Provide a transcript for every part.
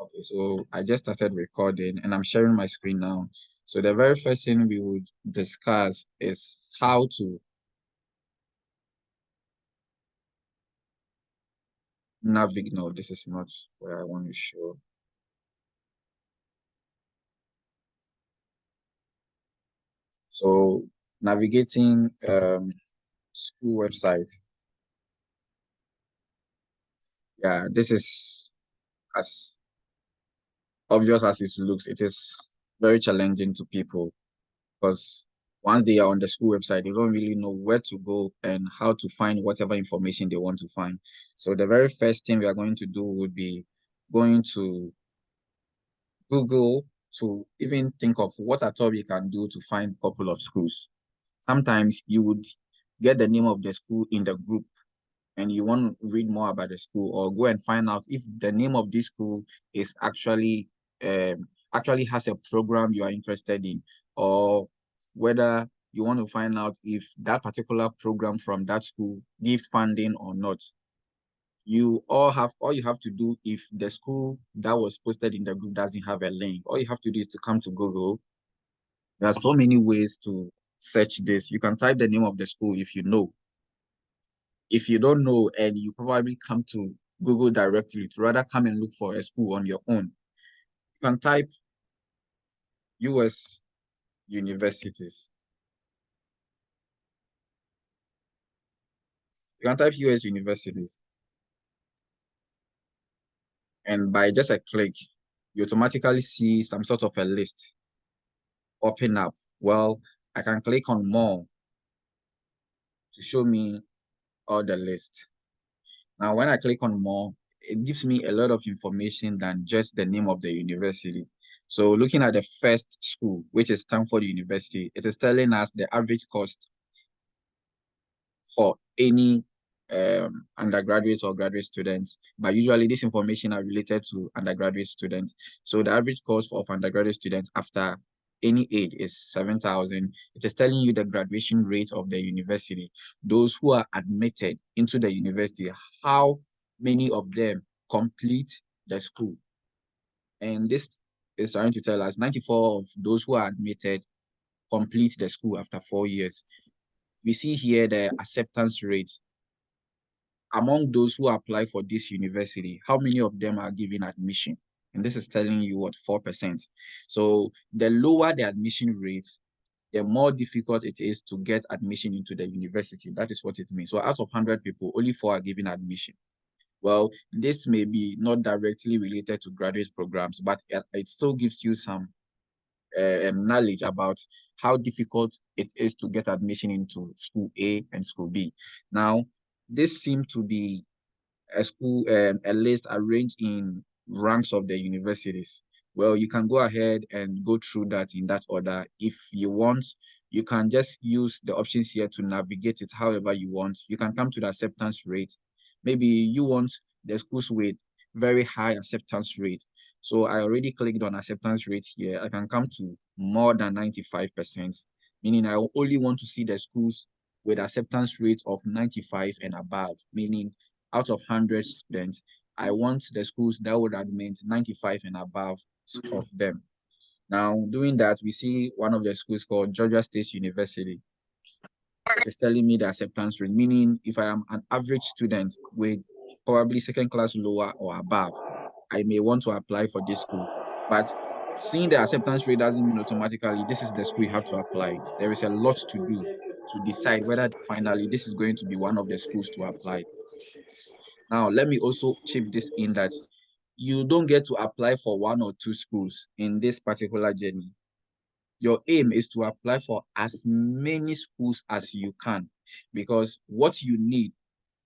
Okay, so I just started recording and I'm sharing my screen now. So the very first thing we would discuss is how to navigate. No, this is not where I want to show. So navigating school website. Yeah, this is as obvious as it looks. It is very challenging to people because once they are on the school website, they don't really know where to go and how to find whatever information they want to find. So the very first thing we are going to do would be going to Google to even think of what at all we can do to find a couple of schools. Sometimes you would get the name of the school in the group and you want to read more about the school or go and find out if the name of this school is actually has a program you are interested in, or whether you want to find out if that particular program from that school gives funding or not. All you have to do, if the school that was posted in the group doesn't have a link, all you have to do is to come to Google. There are so many ways to search this. You can type the name of the school if you know. If you don't know and you probably come to Google directly to rather come and look for a school on your own, you can type US universities. You can type US universities, and by just a click, you automatically see some sort of a list open up. Well, I can click on more to show me all the list. Now, when I click on more, it gives me a lot of information than just the name of the university. So looking at the first school, which is Stanford University, it is telling us the average cost for any undergraduate or graduate students. But usually this information are related to undergraduate students. So the average cost of undergraduate students after any aid is 7,000. It is telling you the graduation rate of the university, those who are admitted into the university, how many of them complete the school. And this is trying to tell us 94 of those who are admitted complete the school after 4 years. We see here the acceptance rate among those who apply for this university, how many of them are given admission? And this is telling you what, 4%. So the lower the admission rate, the more difficult it is to get admission into the university. That is what it means. So out of 100 people, only 4 are given admission. Well, this may be not directly related to graduate programs, but it still gives you some knowledge about how difficult it is to get admission into school A and school B. Now, this seems to be a list arranged in ranks of the universities. Well, you can go ahead and go through that in that order. If you want, you can just use the options here to navigate it however you want. You can come to the acceptance rate. Maybe you want the schools with very high acceptance rate. So I already clicked on acceptance rate here. I can come to more than 95%, meaning I only want to see the schools with acceptance rate of 95 and above, meaning out of 100 students, I want the schools that would admit 95 and above of them. Now, doing that, we see one of the schools called Georgia State University. It is telling me the acceptance rate, meaning if I am an average student with probably second class lower or above, I may want to apply for this school. But seeing the acceptance rate doesn't mean automatically this is the school you have to apply. There is a lot to do to decide whether finally this is going to be one of the schools to apply. Now, let me also chip this in that you don't get to apply for one or two schools in this particular journey. Your aim is to apply for as many schools as you can, because what you need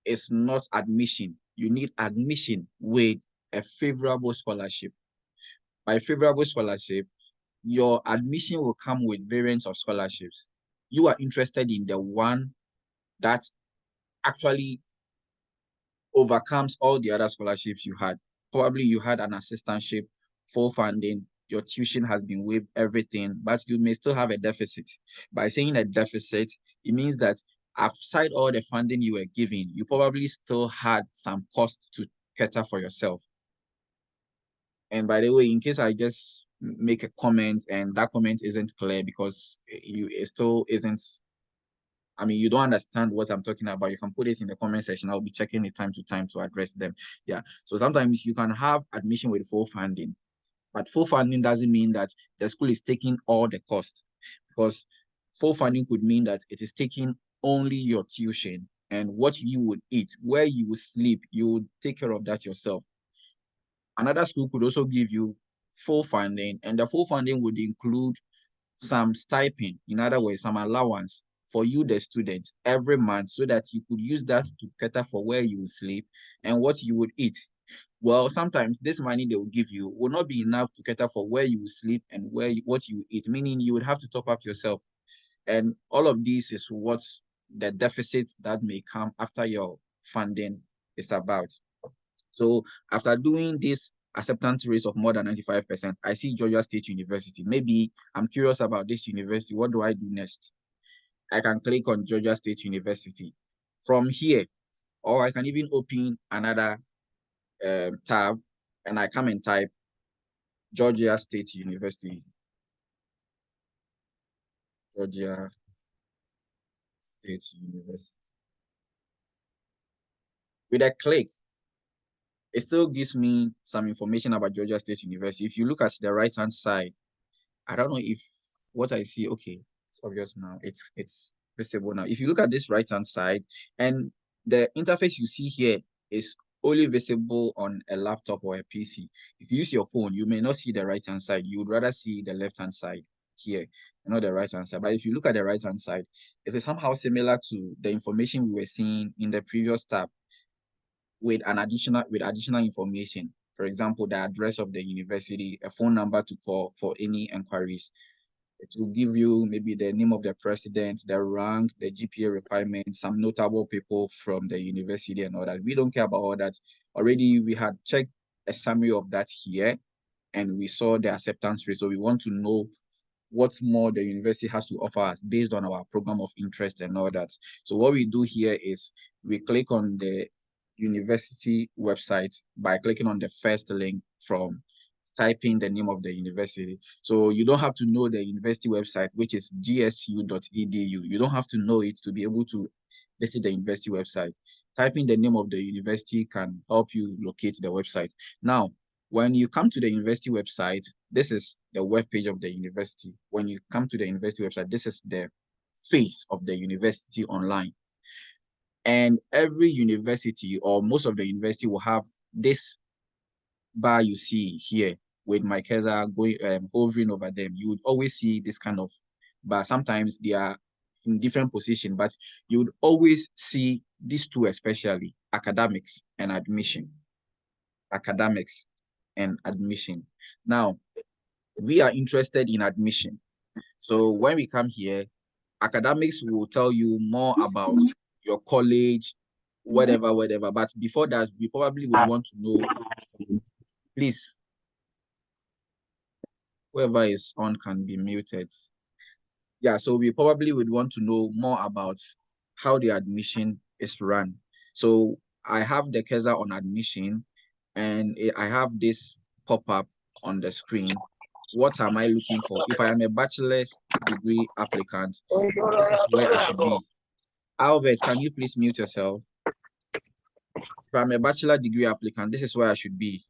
is not admission. You need admission with a favorable scholarship. By favorable scholarship, your admission will come with variants of scholarships. You are interested in the one that actually overcomes all the other scholarships you had. Probably you had an assistantship, full funding, your tuition has been waived, everything, but you may still have a deficit. By saying a deficit, it means that outside all the funding you were given, you probably still had some cost to cater for yourself. And by the way, in case I just make a comment and that comment isn't clear because it still isn't, I mean, you don't understand what I'm talking about, you can put it in the comment section. I'll be checking it time to time to address them. Yeah. So sometimes you can have admission with full funding, but full funding doesn't mean that the school is taking all the cost, because full funding could mean that it is taking only your tuition and what you would eat, where you would sleep, you would take care of that yourself. Another school could also give you full funding, and the full funding would include some stipend, in other words, some allowance for you, the student, every month, so that you could use that to cater for where you will sleep and what you would eat. Well, sometimes this money they will give you will not be enough to cater for where you will sleep and what you eat, meaning you would have to top up yourself. And all of this is what the deficit that may come after your funding is about. So after doing this acceptance rate of more than 95%, I see Georgia State University. Maybe I'm curious about this university. What do I do next? I can click on Georgia State University. From here, or I can even open another tab and I come and type Georgia State University. Georgia State University. With a click, it still gives me some information about Georgia State University. If you look at the right-hand side, I don't know if what I see, okay, it's obvious now. It's visible now. If you look at this right-hand side, and the interface you see here is only visible on a laptop or a PC. If you use your phone, you may not see the right-hand side. You would rather see the left-hand side here, not the right-hand side. But if you look at the right-hand side, it is somehow similar to the information we were seeing in the previous tab with additional information. For example, the address of the university, a phone number to call for any inquiries. It will give you maybe the name of the president, the rank, the GPA requirements, some notable people from the university and all that. We don't care about all that. Already we had checked a summary of that here and we saw the acceptance rate. So we want to know what more the university has to offer us based on our program of interest and all that. So what we do here is we click on the university website by clicking on the first link from typing the name of the university. So you don't have to know the university website, which is gsu.edu. You don't have to know it to be able to visit the university website. Typing the name of the university can help you locate the website. Now, when you come to the university website, this is the web page of the university. When you come to the university website, this is the face of the university online. And every university or most of the university will have this bar you see here with my cursor going hovering over them. You would always see this kind of bar. Sometimes they are in different position, but you would always see these two, especially academics and admission. Academics and admission. Now, we are interested in admission. So when we come here, academics will tell you more about your college, whatever. But before that, we probably would want to know, please, whoever is on can be muted. Yeah, so we probably would want to know more about how the admission is run. So I have the cursor on admission and I have this pop-up on the screen. What am I looking for? If I am a bachelor's degree applicant, this is where I should be. Albert, can you please mute yourself? If I'm a bachelor degree applicant, this is where I should be.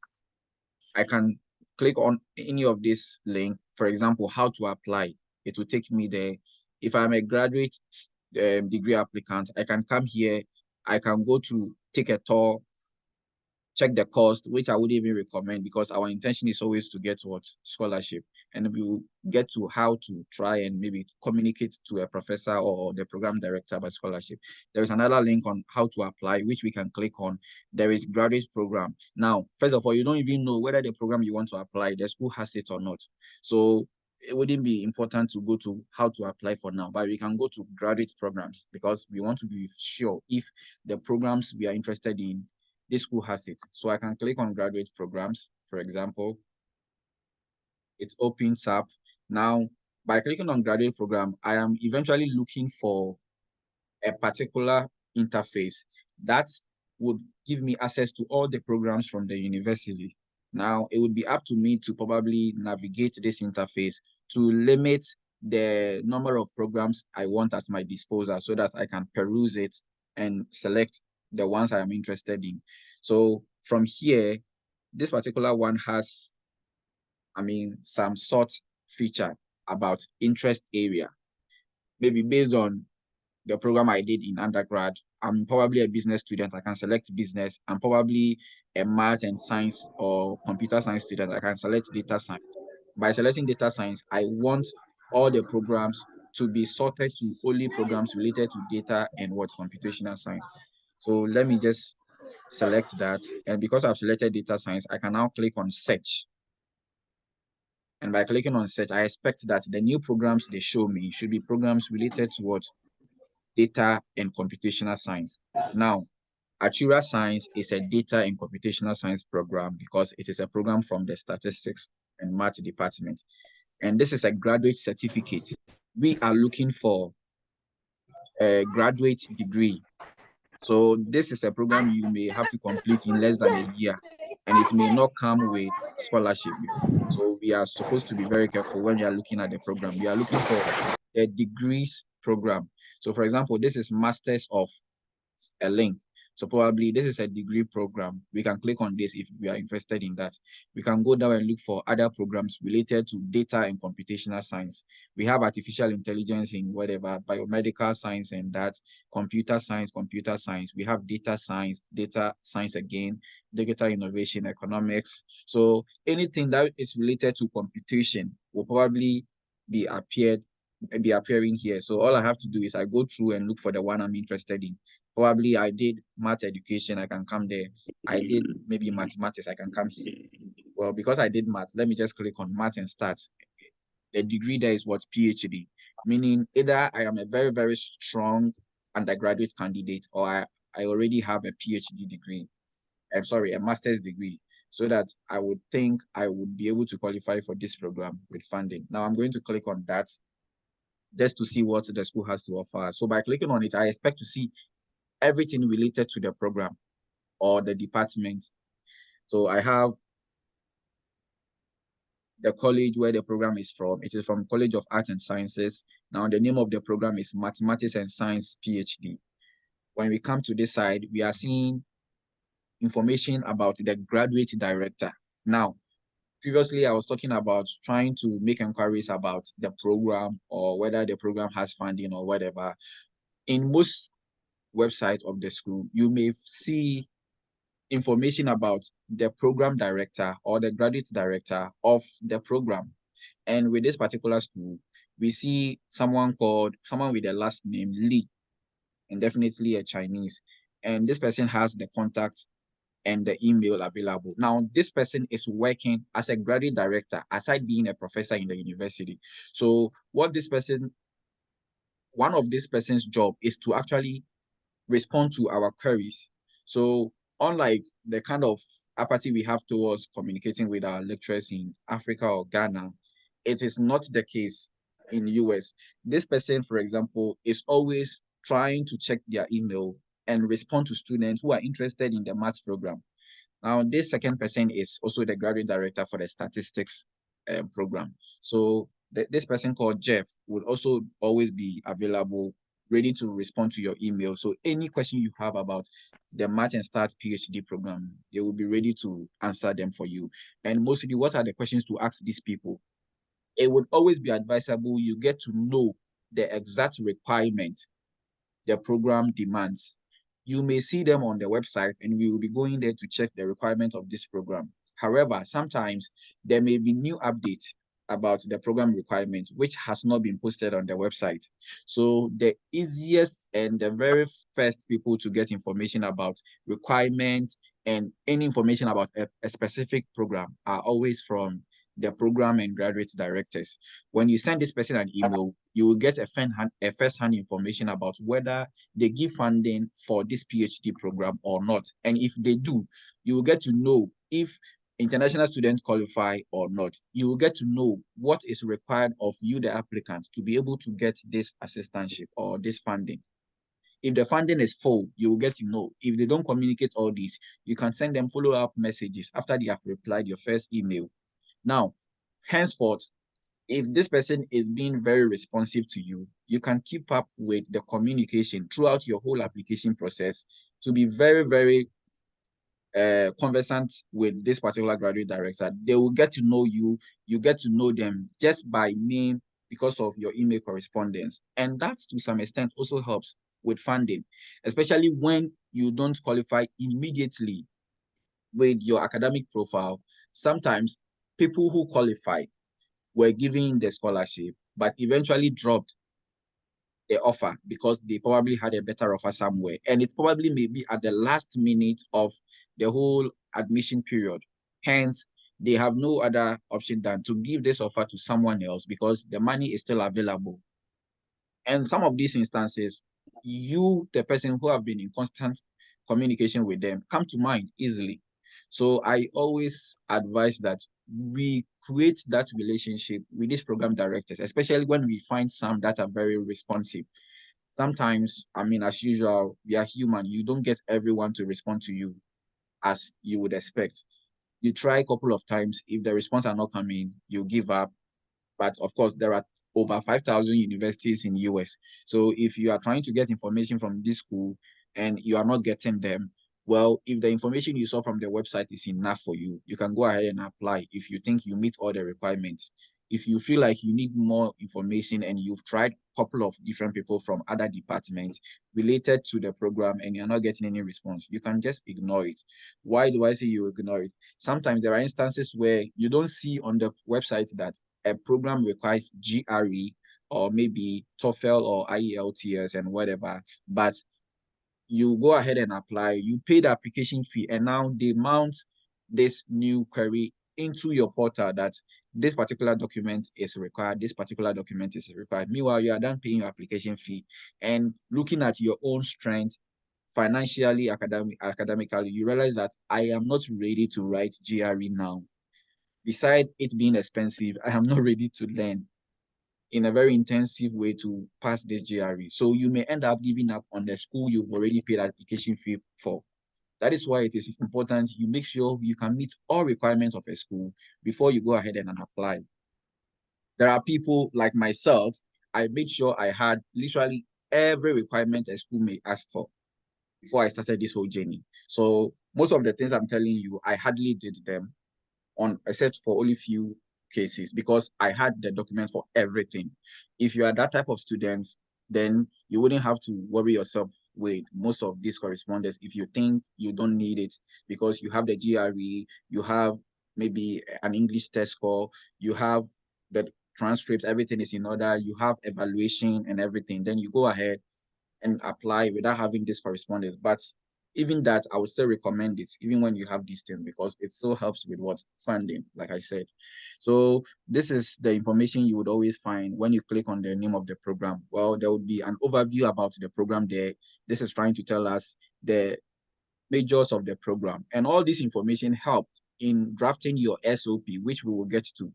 I can click on any of this link, for example, how to apply. It will take me there. If I'm a graduate degree applicant, I can come here. I can go to take a tour, check the cost, which I would even recommend because our intention is always to get what scholarship, and we will get to how to try and maybe communicate to a professor or the program director about scholarship. There is another link on how to apply, which we can click on. There is graduate program. Now, first of all, you don't even know whether the program you want to apply, the school has it or not. So it wouldn't be important to go to how to apply for now, but we can go to graduate programs because we want to be sure if the programs we are interested in, this school has it. So I can click on graduate programs, for example. It opens up. Now, by clicking on graduate program, I am eventually looking for a particular interface that would give me access to all the programs from the university. Now, it would be up to me to probably navigate this interface to limit the number of programs I want at my disposal so that I can peruse it and select the ones I am interested in. So from here, this particular one has, some sort feature about interest area. Maybe based on the program I did in undergrad, I'm probably a business student. I can select business. I'm probably a math and science or computer science student. I can select data science. By selecting data science, I want all the programs to be sorted to only programs related to data and what computational science. So let me just select that. And because I've selected data science, I can now click on search. And by clicking on search, I expect that the new programs they show me should be programs related to what? Data and computational science. Now, Atura Science is a data and computational science program because it is a program from the statistics and math department. And this is a graduate certificate. We are looking for a graduate degree. So this is a program you may have to complete in less than a year, and it may not come with scholarship. So we are supposed to be very careful when we are looking at the program. We are looking for a degrees program. So for example, this is Masters of a link. So probably this is a degree program. We can click on this if we are interested in that. We can go down and look for other programs related to data and computational science. We have artificial intelligence in whatever, biomedical science and that, computer science. We have data science again, digital innovation, economics. So anything that is related to computation will probably be appearing here. So all I have to do is I go through and look for the one I'm interested in. Probably I did math education, I can come there. I did maybe mathematics, I can come here. Well, because I did math, let me just click on math and start. The degree there is what? PhD, meaning either I am a very, very strong undergraduate candidate or I already have a PhD degree. I'm sorry, a master's degree, so that I would think I would be able to qualify for this program with funding. Now I'm going to click on that just to see what the school has to offer. So by clicking on it, I expect to see everything related to the program or the department. So I have the college where the program is from. It is from College of Arts and Sciences. Now the name of the program is Mathematics and Science PhD. When we come to this side, we are seeing information about the graduate director. Now, previously I was talking about trying to make inquiries about the program or whether the program has funding or whatever. In most websites of the school, you may see information about the program director or the graduate director of the program. And with this particular school, we see someone with the last name Lee, and definitely a Chinese. And this person has the contact and the email available. Now, this person is working as a graduate director, aside being a professor in the university. So one of this person's job is to actually respond to our queries. So unlike the kind of apathy we have towards communicating with our lecturers in Africa or Ghana, it is not the case in US. This person, for example, is always trying to check their email and respond to students who are interested in the maths program. Now, this second person is also the graduate director for the statistics program. So this person called Jeff would also always be available, ready to respond to your email. So any question you have about the Math and Start PhD program, they will be ready to answer them for you. And mostly, what are the questions to ask these people? It would always be advisable you get to know the exact requirements the program demands. You may see them on the website and we will be going there to check the requirements of this program. However, sometimes there may be new updates about the program requirement, which has not been posted on the website. So the easiest and the very first people to get information about requirements and any information about a specific program are always from the program and graduate directors. When you send this person an email, you will get a first-hand information about whether they give funding for this PhD program or not. And if they do, you will get to know if international students qualify or not. You will get to know what is required of you, the applicant, to be able to get this assistantship or this funding. If the funding is full, you will get to know. If they don't communicate all this, you can send them follow-up messages after they have replied your first email. Now, henceforth, if this person is being very responsive to you, you can keep up with the communication throughout your whole application process to be very, very conversant with this particular graduate director. They will get to know you. You get to know them just by name because of your email correspondence. And that, to some extent, also helps with funding, especially when you don't qualify immediately with your academic profile. Sometimes people who qualify were given the scholarship, but eventually dropped the offer because they probably had a better offer somewhere. And it probably may be at the last minute of the whole admission period. Hence, they have no other option than to give this offer to someone else because the money is still available. And some of these instances, you, the person who have been in constant communication with them, come to mind easily. So I always advise that we create that relationship with these program directors, especially when we find some that are very responsive. Sometimes, I mean, as usual, we are human. You don't get everyone to respond to you as you would expect. You try a couple of times. If the response are not coming, you give up. But of course, there are over 5,000 universities in US. So if you are trying to get information from this school and you are not getting them, well, if the information you saw from the website is enough for you, you can go ahead and apply if you think you meet all the requirements. If you feel like you need more information and you've tried a couple of different people from other departments related to the program and you're not getting any response, you can just ignore it. Why do I say you ignore it? Sometimes there are instances where you don't see on the website that a program requires GRE or maybe TOEFL or IELTS and whatever, but you go ahead and apply, you pay the application fee, and now they mount this new query into your portal that this particular document is required, this particular document is required. Meanwhile, you are done paying your application fee and looking at your own strength financially, academically, you realize that I am not ready to write GRE now. Beside it being expensive, I am not ready to learn in a very intensive way to pass this GRE. So you may end up giving up on the school you've already paid application fee for. That is why it is important you make sure you can meet all requirements of a school before you go ahead and apply. There are people like myself, I made sure I had literally every requirement a school may ask for before I started this whole journey. So most of the things I'm telling you, I hardly did them on except for only few cases because I had the document for everything. If you are that type of student, then you wouldn't have to worry yourself with most of these correspondence if you think you don't need it because you have the GRE, you have maybe an English test score, you have the transcripts, everything is in order, you have evaluation and everything, then you go ahead and apply without having this correspondence. But even that, I would still recommend it, even when you have these things, because it still helps with what funding, like I said. So this is the information you would always find when you click on the name of the program. Well, there would be an overview about the program there. This is trying to tell us the majors of the program. And all this information helped in drafting your SOP, which we will get to.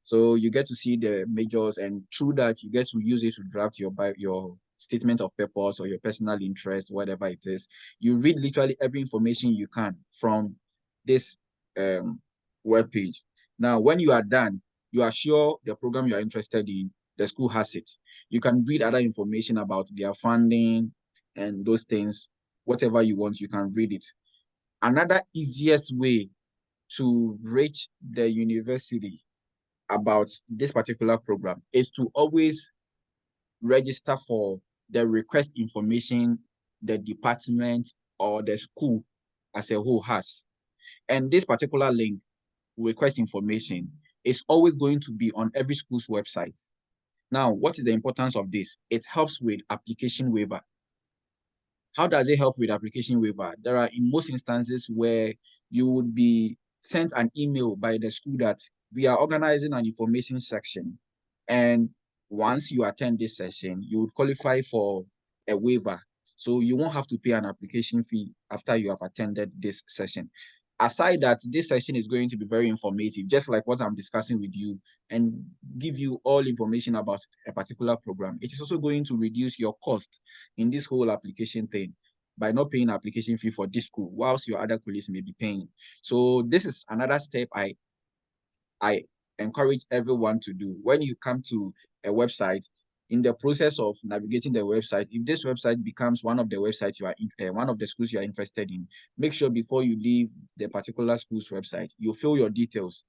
So you get to see the majors, and through that, you get to use it to draft your statement of purpose or your personal interest, whatever it is. You read literally every information you can from this web page. Now, when you are done, you are sure the program you are interested in, the school has it. You can read other information about their funding and those things, whatever you want, you can read it. Another easiest way to reach the university about this particular program is to always register for the request information the department or the school as a whole has. And this particular link, request information, is always going to be on every school's website. Now, what is the importance of this? It helps with application waiver. How does it help with application waiver? There are in most instances where you would be sent an email by the school that we are organizing an information section. And once you attend this session, you would qualify for a waiver. So you won't have to pay an application fee after you have attended this session. aside that, this session is going to be very informative, just like what I'm discussing with you, and give you all information about a particular program. It is also going to reduce your cost in this whole application thing by not paying application fee for this school, whilst your other colleagues may be paying. So this is another step I encourage everyone to do. When you come to a website, in the process of navigating the website, if this website becomes one of the websites you are in, one of the schools you are interested in, make sure before you leave the particular school's website, you fill your details.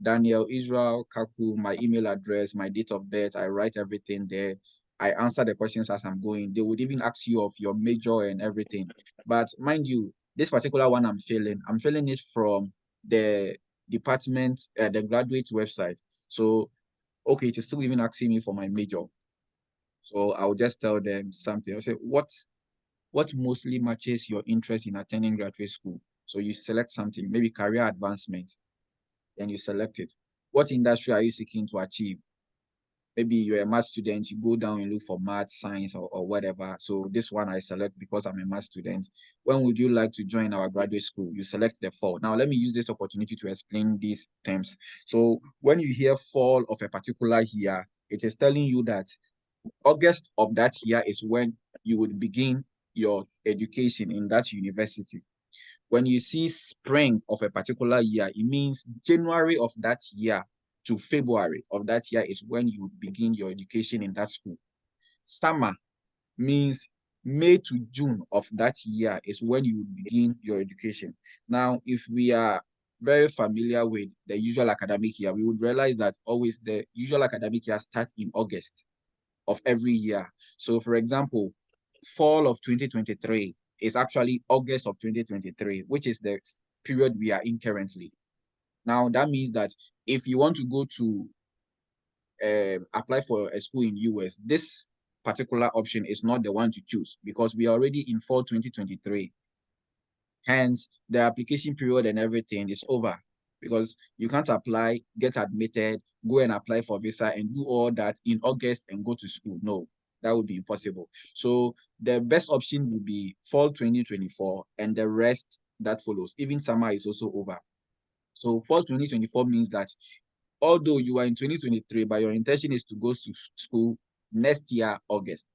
Daniel Israel Kaku, my email address, my date of birth. I write everything there. I answer the questions as I'm going. They would even ask you of your major and everything. But mind you, this particular one I'm filling it from the department, the graduate website. So, okay, it is still even asking me for my major. So I'll just tell them something. I'll say, what mostly matches your interest in attending graduate school? So you select something, maybe career advancement, then you select it. What industry are you seeking to achieve? Maybe you're a math student, you go down and look for math, science, or whatever. So this one I select because I'm a math student. When would you like to join our graduate school? You select the fall. Now, let me use this opportunity to explain these terms. So when you hear fall of a particular year, it is telling you that August of that year is when you would begin your education in that university. When you see spring of a particular year, it means January of that year to February of that year is when you begin your education in that school. Summer means May to June of that year is when you begin your education. Now, if we are very familiar with the usual academic year, we would realize that always the usual academic year starts in August of every year. So, for example, fall of 2023 is actually August of 2023, which is the period we are in currently. Now, that means that if you want to go to apply for a school in US, this particular option is not the one to choose because we are already in fall 2023. Hence, the application period and everything is over because you can't apply, get admitted, go and apply for visa and do all that in August and go to school. No, that would be impossible. So the best option would be fall 2024 and the rest that follows. Even summer is also over. So fall 2024 means that although you are in 2023, but your intention is to go to school next year, August.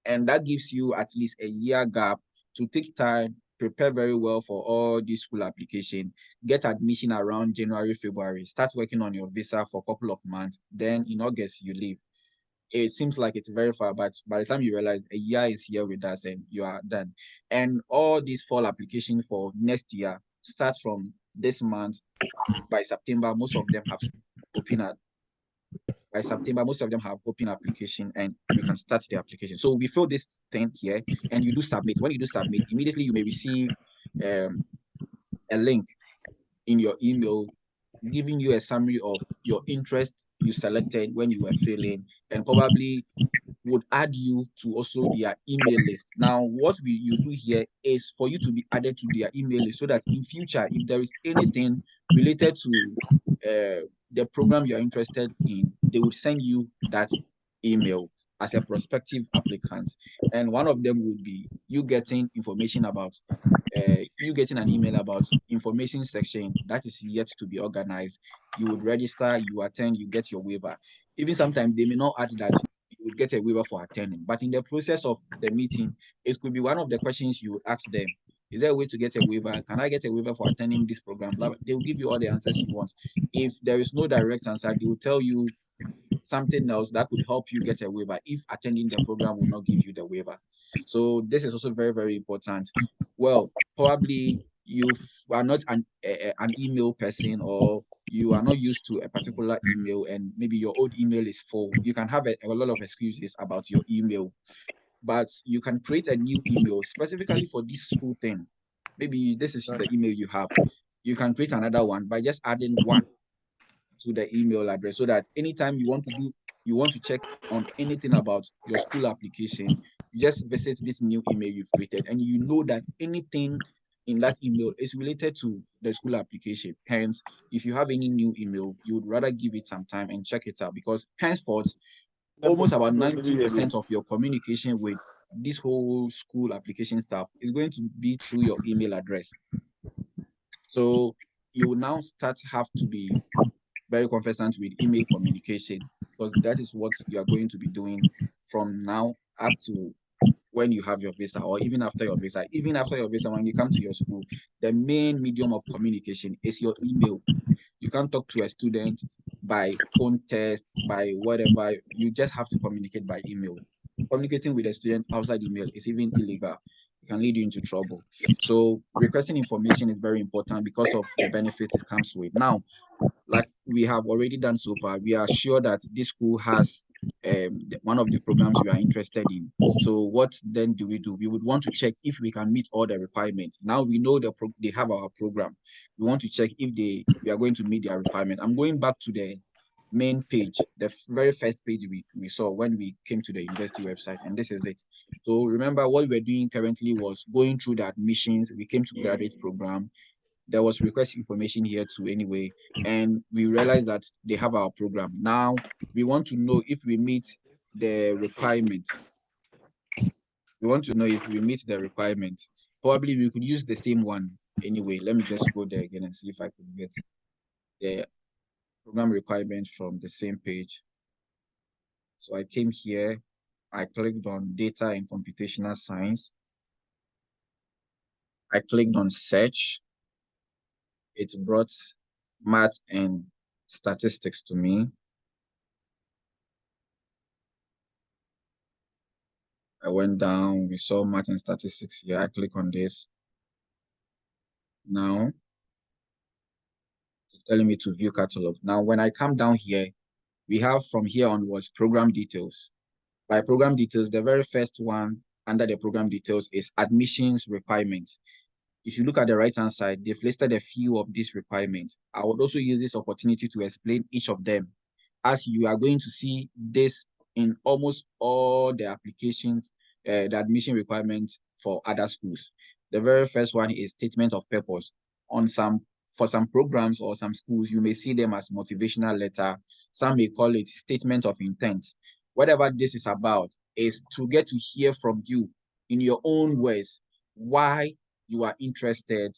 And that gives you at least a year gap to take time, prepare very well for all these school application, get admission around January, February, start working on your visa for a couple of months. Then in August, you leave. It seems like it's very far, but by the time you realize a year is here with us and you are done. And all these fall application for next year start from this month. By September, most of them have open at by September, most of them have open application and we can start the application. So we fill this thing here and you do submit. When you do submit, immediately you may receive a link in your email giving you a summary of your interest you selected when you were filling and probably would add you to also their email list. Now, what you do here is for you to be added to their email list so that in future, if there is anything related to the program you're interested in, they would send you that email as a prospective applicant. And one of them would be you getting information about you getting an email about information section that is yet to be organized. You would register, you attend, you get your waiver. Even sometimes they may not add that you would get a waiver for attending, but in the process of the meeting, it could be one of the questions you would ask them. Is there a way to get a waiver? Can I get a waiver for attending this program? They will give you all the answers you want. If there is no direct answer, they will tell you something else that could help you get a waiver if attending the program will not give you the waiver. So this is also very, very important. Well, probably you are not an email person or you are not used to a particular email and maybe your old email is full. You can have a lot of excuses about your email, but you can create a new email specifically for this school thing. Maybe this is the email you have. You can create another one by just adding one to the email address so that anytime you want to check on anything about your school application, you just visit this new email you've created and you know that anything in that email is related to the school application. Hence, if you have any new email, you would rather give it some time and check it out because henceforth, almost about 90% of your communication with this whole school application stuff is going to be through your email address. So you will now have to be very conversant with email communication, because that is what you are going to be doing from now up to when you have your visa, or even after your visa. Even after your visa, when you come to your school, the main medium of communication is your email. You can't talk to a student by phone test, by whatever. You just have to communicate by email. Communicating with a student outside email is even illegal. It can lead you into trouble. So requesting information is very important because of the benefits it comes with. Now, like we have already done so far, we are sure that this school has one of the programs we are interested in. So what then do? We would want to check if we can meet all the requirements. Now we know they have our program. We want to check if we are going to meet their requirement. I'm going back to the main page, the very first page we saw when we came to the university website, and this is it. So remember, what we're doing currently was going through the admissions. We came to graduate program. There was request information here too anyway, and we realized that they have our program. Now we want to know if we meet the requirement. We want to know if we meet the requirement. Probably we could use the same one anyway. Let me just go there again and see if I could get the program requirement from the same page. So I came here, I clicked on data and computational science. I clicked on search. It brought math and statistics to me. I went down, we saw math and statistics here. I click on this. Now it's telling me to view catalog. Now, when I come down here, we have from here onwards program details. By program details, the very first one under the program details is admissions requirements. If you look at the right-hand side, they've listed a few of these requirements. I would also use this opportunity to explain each of them, as you are going to see this in almost all the applications, the admission requirements for other schools. The very first one is statement of purpose. For some programs or some schools, you may see them as motivational letter. Some may call it statement of intent. Whatever this is about is to get to hear from you in your own words why you are interested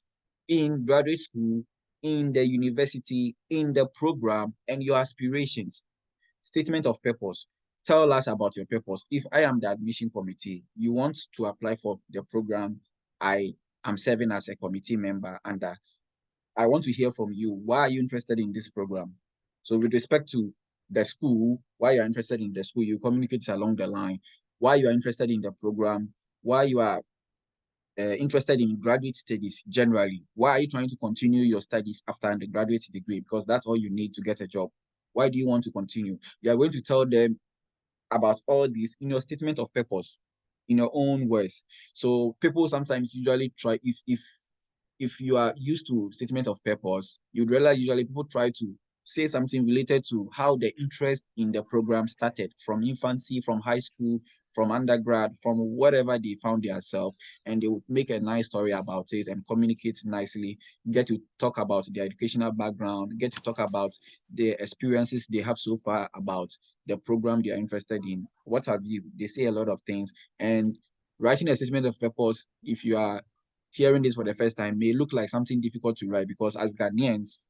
in graduate school, in the university, in the program, and your aspirations. Statement of purpose. Tell us about your purpose. If I am the admission committee, you want to apply for the program I am serving as a committee member under. I want to hear from you. Why are you interested in this program? So with respect to the school, why you're interested in the school, you communicate along the line. Why you are interested in the program, why you are interested in graduate studies generally. Why are you trying to continue your studies after undergraduate degree? Because that's all you need to get a job. Why do you want to continue? You are going to tell them about all this in your statement of purpose, in your own words. So people sometimes usually try, if you are used to statement of purpose, you'd realize usually people try to say something related to how the interest in the program started from infancy, from high school, from undergrad, from whatever they found themselves, and they would make a nice story about it and communicate nicely, get to talk about their educational background, get to talk about the experiences they have so far about the program they are interested in. What have you? They say a lot of things. And writing a statement of purpose, if you are hearing this for the first time, may look like something difficult to write, because as Ghanaians,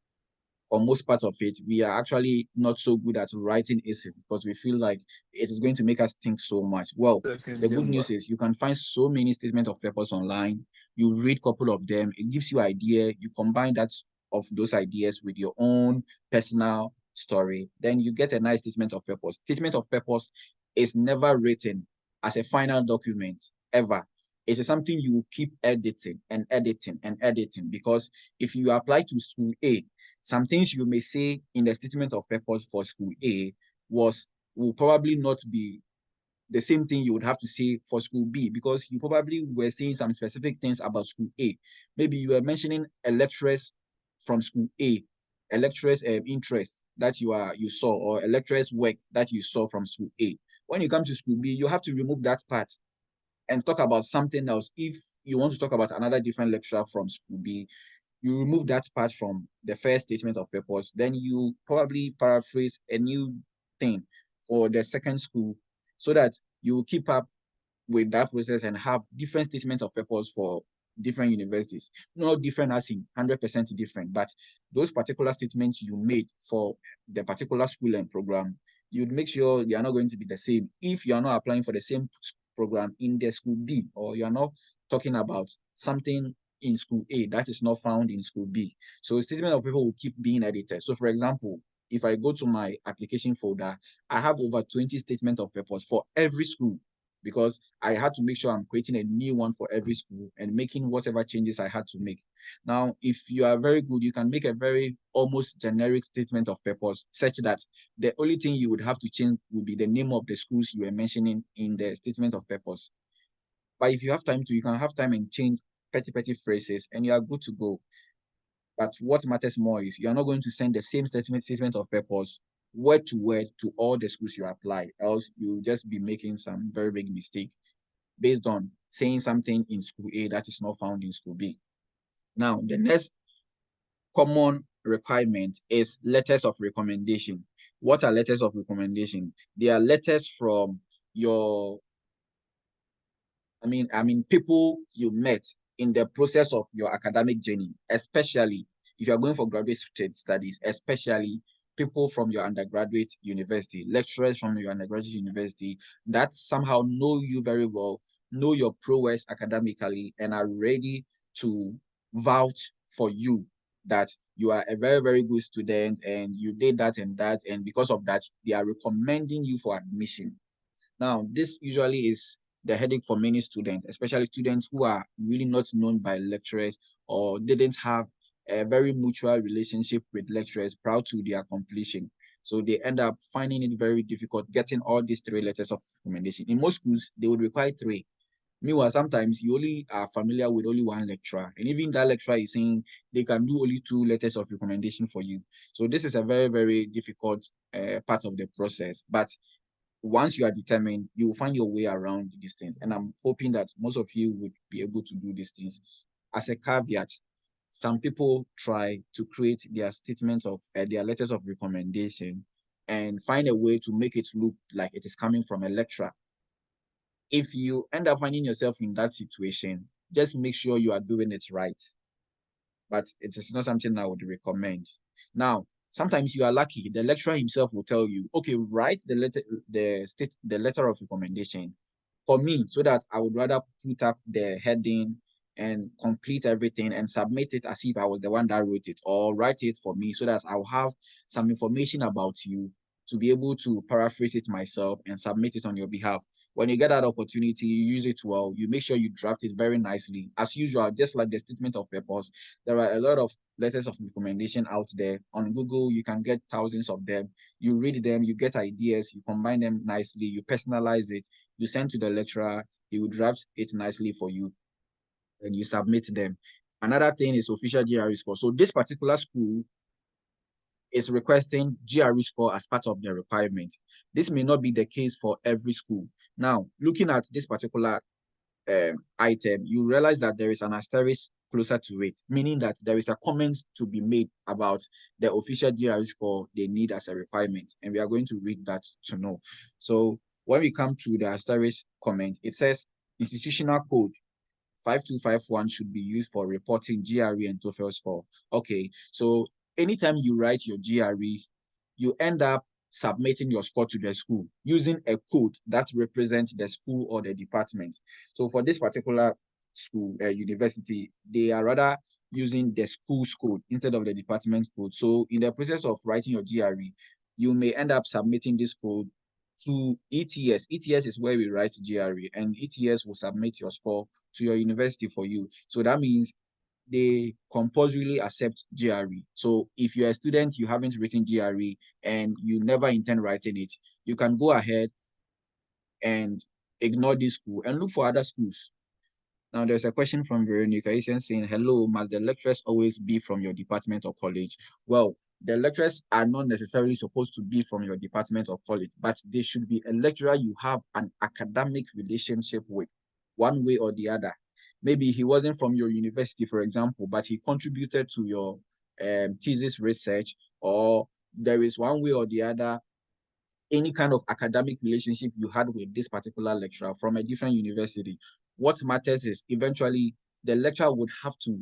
for most part of it, we are actually not so good at writing essays because we feel like it is going to make us think so much. Well, the good news is you can find so many statements of purpose online. You read a couple of them, it gives you idea. You combine that of those ideas with your own personal story, then you get a nice statement of purpose. Statement of purpose is never written as a final document ever. It is something you will keep editing and editing and editing, because if you apply to school A, some things you may say in the statement of purpose for school A will probably not be the same thing you would have to say for school B, because you probably were saying some specific things about school A. Maybe you were mentioning a lecturer's from school a lecturer's interest that you saw, or a lecturer's work that you saw from school A. When you come to school B, you have to remove that part and talk about something else. If you want to talk about another different lecturer from school B, you remove that part from the first statement of purpose, then you probably paraphrase a new thing for the second school, so that you keep up with that process and have different statements of purpose for different universities. Not different as in 100% different, but those particular statements you made for the particular school and program, you'd make sure they are not going to be the same if you are not applying for the same program in the school B, or you are not talking about something in school A that is not found in school B. So statement of paper will keep being edited. So for example, if I go to my application folder, I have over 20 statement of purpose for every school, because I had to make sure I'm creating a new one for every school and making whatever changes I had to make. Now, if you are very good, you can make a very almost generic statement of purpose, such that the only thing you would have to change would be the name of the schools you were mentioning in the statement of purpose. But if you have time to, you can have time and change petty phrases, and you are good to go. But what matters more is you are not going to send the same statement of purpose word to word to all the schools you apply, else you'll just be making some very big mistake based on saying something in school A that is not found in school B. Now, the next common requirement is letters of recommendation. What are letters of recommendation? They are letters from your people you met in the process of your academic journey, especially if you're going for graduate studies, especially people from your undergraduate university, lecturers from your undergraduate university that somehow know you very well, know your prowess academically, and are ready to vouch for you that you are a very, very good student and you did that and that. And because of that, they are recommending you for admission. Now, this usually is the headache for many students, especially students who are really not known by lecturers or didn't have a very mutual relationship with lecturers prior to their completion. So they end up finding it very difficult getting all these three letters of recommendation. In most schools, they would require three. Meanwhile, sometimes you only are familiar with only one lecturer, and even that lecturer is saying they can do only two letters of recommendation for you. So this is a very, very difficult part of the process. But once you are determined, you will find your way around these things. And I'm hoping that most of you would be able to do these things. As a caveat, some people try to create their statements of their letters of recommendation and find a way to make it look like it is coming from a lecturer. If you end up finding yourself in that situation, just make sure you are doing it right. But it is not something I would recommend. Now, sometimes you are lucky. The lecturer himself will tell you, okay, write the letter of recommendation for me, so that I would rather put up the heading and complete everything and submit it as if I was the one that wrote it, or write it for me so that I'll have some information about you to be able to paraphrase it myself and submit it on your behalf. When you get that opportunity, you use it well. You make sure you draft it very nicely. As usual, just like the statement of purpose, there are a lot of letters of recommendation out there. On Google, you can get thousands of them. You read them, you get ideas, you combine them nicely, you personalize it, you send to the lecturer, he will draft it nicely for you, and you submit them. Another thing is official GRE score. So this particular school is requesting GRE score as part of the requirement. This may not be the case for every school. Now, looking at this particular item, you realize that there is an asterisk closer to it, meaning that there is a comment to be made about the official GRE score they need as a requirement. And we are going to read that to know. So when we come to the asterisk comment, it says institutional code 5251 should be used for reporting GRE and TOEFL score. Okay, so anytime you write your GRE, you end up submitting your score to the school using a code that represents the school or the department. So for this particular school, university, they are rather using the school's code instead of the department code. So in the process of writing your GRE, you may end up submitting this code to ETS. ETS is where we write GRE, and ETS will submit your score to your university for you. So that means they compulsorily accept GRE. So if you're a student, you haven't written GRE and you never intend writing it, you can go ahead and ignore this school and look for other schools. Now, there's a question from Veronica saying, hello, must the lecturers always be from your department or college? Well, the lecturers are not necessarily supposed to be from your department or college, but they should be a lecturer you have an academic relationship with, one way or the other. Maybe he wasn't from your university, for example, but he contributed to your thesis research, or there is one way or the other any kind of academic relationship you had with this particular lecturer from a different university. What matters is eventually the lecturer would have to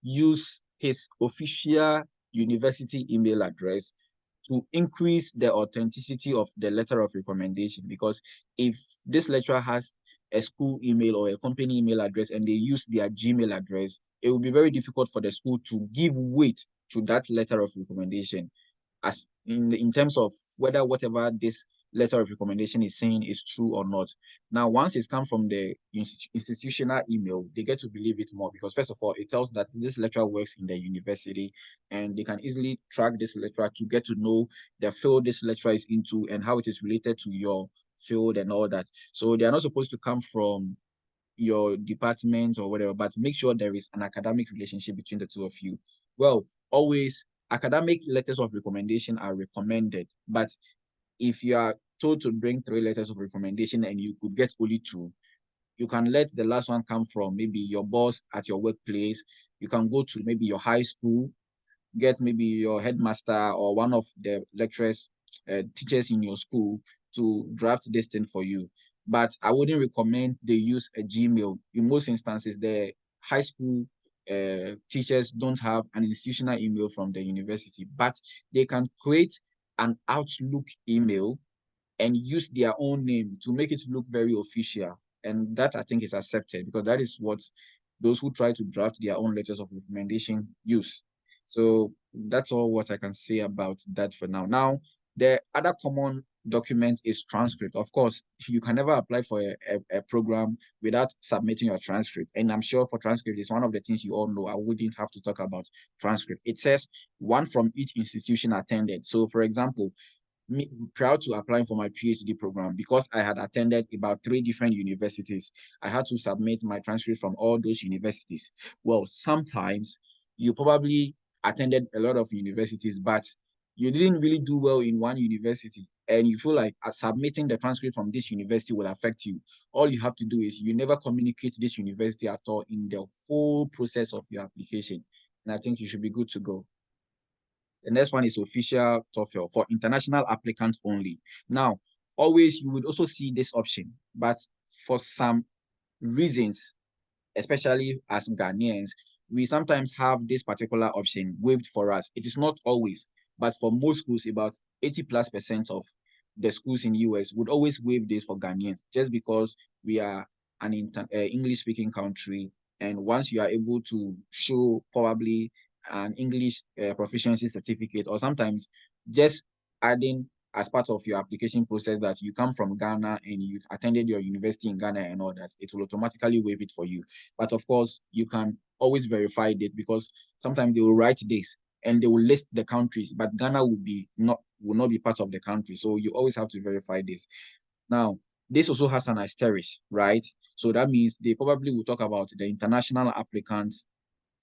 use his official university email address to increase the authenticity of the letter of recommendation. Because if this lecturer has a school email or a company email address and they use their Gmail address, it will be very difficult for the school to give weight to that letter of recommendation, as in terms of whether whatever this letter of recommendation is saying is true or not. Now, once it's come from the institutional email, they get to believe it more because, first of all, it tells that this lecturer works in the university and they can easily track this lecturer to get to know the field this lecturer is into and how it is related to your field and all that. So they are not supposed to come from your department or whatever, but make sure there is an academic relationship between the two of you. Well, always academic letters of recommendation are recommended, but if you are told to bring 3 letters of recommendation and you could get only 2, you can let the last one come from maybe your boss at your workplace. You can go to maybe your high school, get maybe your headmaster or one of the lecturers, teachers in your school to draft this thing for you. But I wouldn't recommend they use a Gmail. In most instances, the high school teachers don't have an institutional email from the university, but they can create an Outlook email and use their own name to make it look very official. And that I think is accepted because that is what those who try to draft their own letters of recommendation use. So that's all what I can say about that for now. Now, the other common document is transcript. Of course, you can never apply for a program without submitting your transcript. And I'm sure for transcript, it's one of the things you all know. I wouldn't have to talk about transcript. It says one from each institution attended. So, for example, me proud to applying for my PhD program because I had attended about 3 different universities. I had to submit my transcript from all those universities. Well, sometimes you probably attended a lot of universities, but you didn't really do well in one university and you feel like submitting the transcript from this university will affect you. All you have to do is you never communicate this university at all in the whole process of your application. And I think you should be good to go. The next one is official TOEFL for international applicants only. Now, always you would also see this option, but for some reasons, especially as Ghanaians, we sometimes have this particular option waived for us. It is not always, but for most schools, about 80+% of the schools in US would always waive this for Ghanaians just because we are an English speaking country. And once you are able to show probably an English proficiency certificate, or sometimes just adding as part of your application process that you come from Ghana and you attended your university in Ghana and all that, it will automatically waive it for you. But of course, you can always verify this because sometimes they will write this and they will list the countries, but Ghana will not be part of the country. So you always have to verify this. Now, this also has an asterisk, right? So that means they probably will talk about the international applicants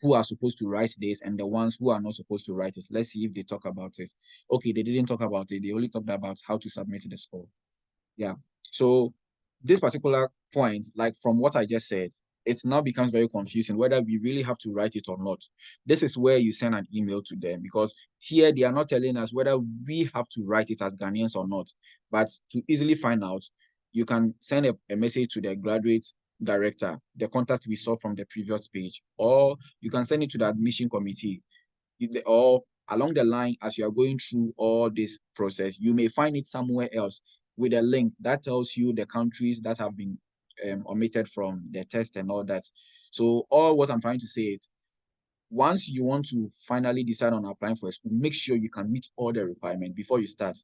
who are supposed to write this and the ones who are not supposed to write it. Let's see if they talk about it. Okay, they didn't talk about it. They only talked about how to submit the score. Yeah. So this particular point, like from what I just said, it now becomes very confusing whether we really have to write it or not. This is where you send an email to them because here they are not telling us whether we have to write it as Ghanaians or not. But to easily find out, you can send a message to the graduate director, the contact we saw from the previous page, or you can send it to the admission committee, or along the line as you are going through all this process, you may find it somewhere else with a link that tells you the countries that have been omitted from the test and all that. So all what I'm trying to say is, once you want to finally decide on applying for a school, make sure you can meet all the requirements before you start.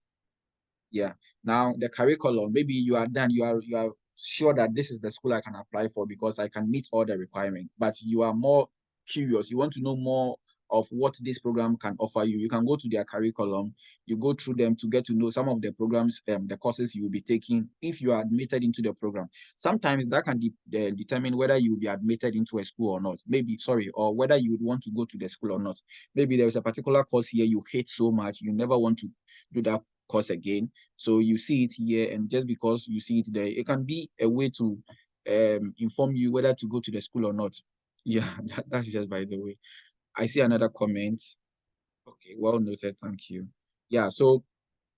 Yeah. Now the curriculum, maybe you are done, you are sure that this is the school I can apply for because I can meet all the requirements, but you are more curious. You want to know more of what this program can offer you. You can go to their curriculum, you go through them to get to know some of the programs, the courses you will be taking if you are admitted into the program. Sometimes that can determine whether you will be admitted into a school or not. Maybe, sorry, or whether you would want to go to the school or not. Maybe there's a particular course here you hate so much, you never want to do that course again. So you see it here, and just because you see it there, it can be a way to inform you whether to go to the school or not. Yeah, that's just by the way. I see another comment. Okay, well noted. Thank you. Yeah, so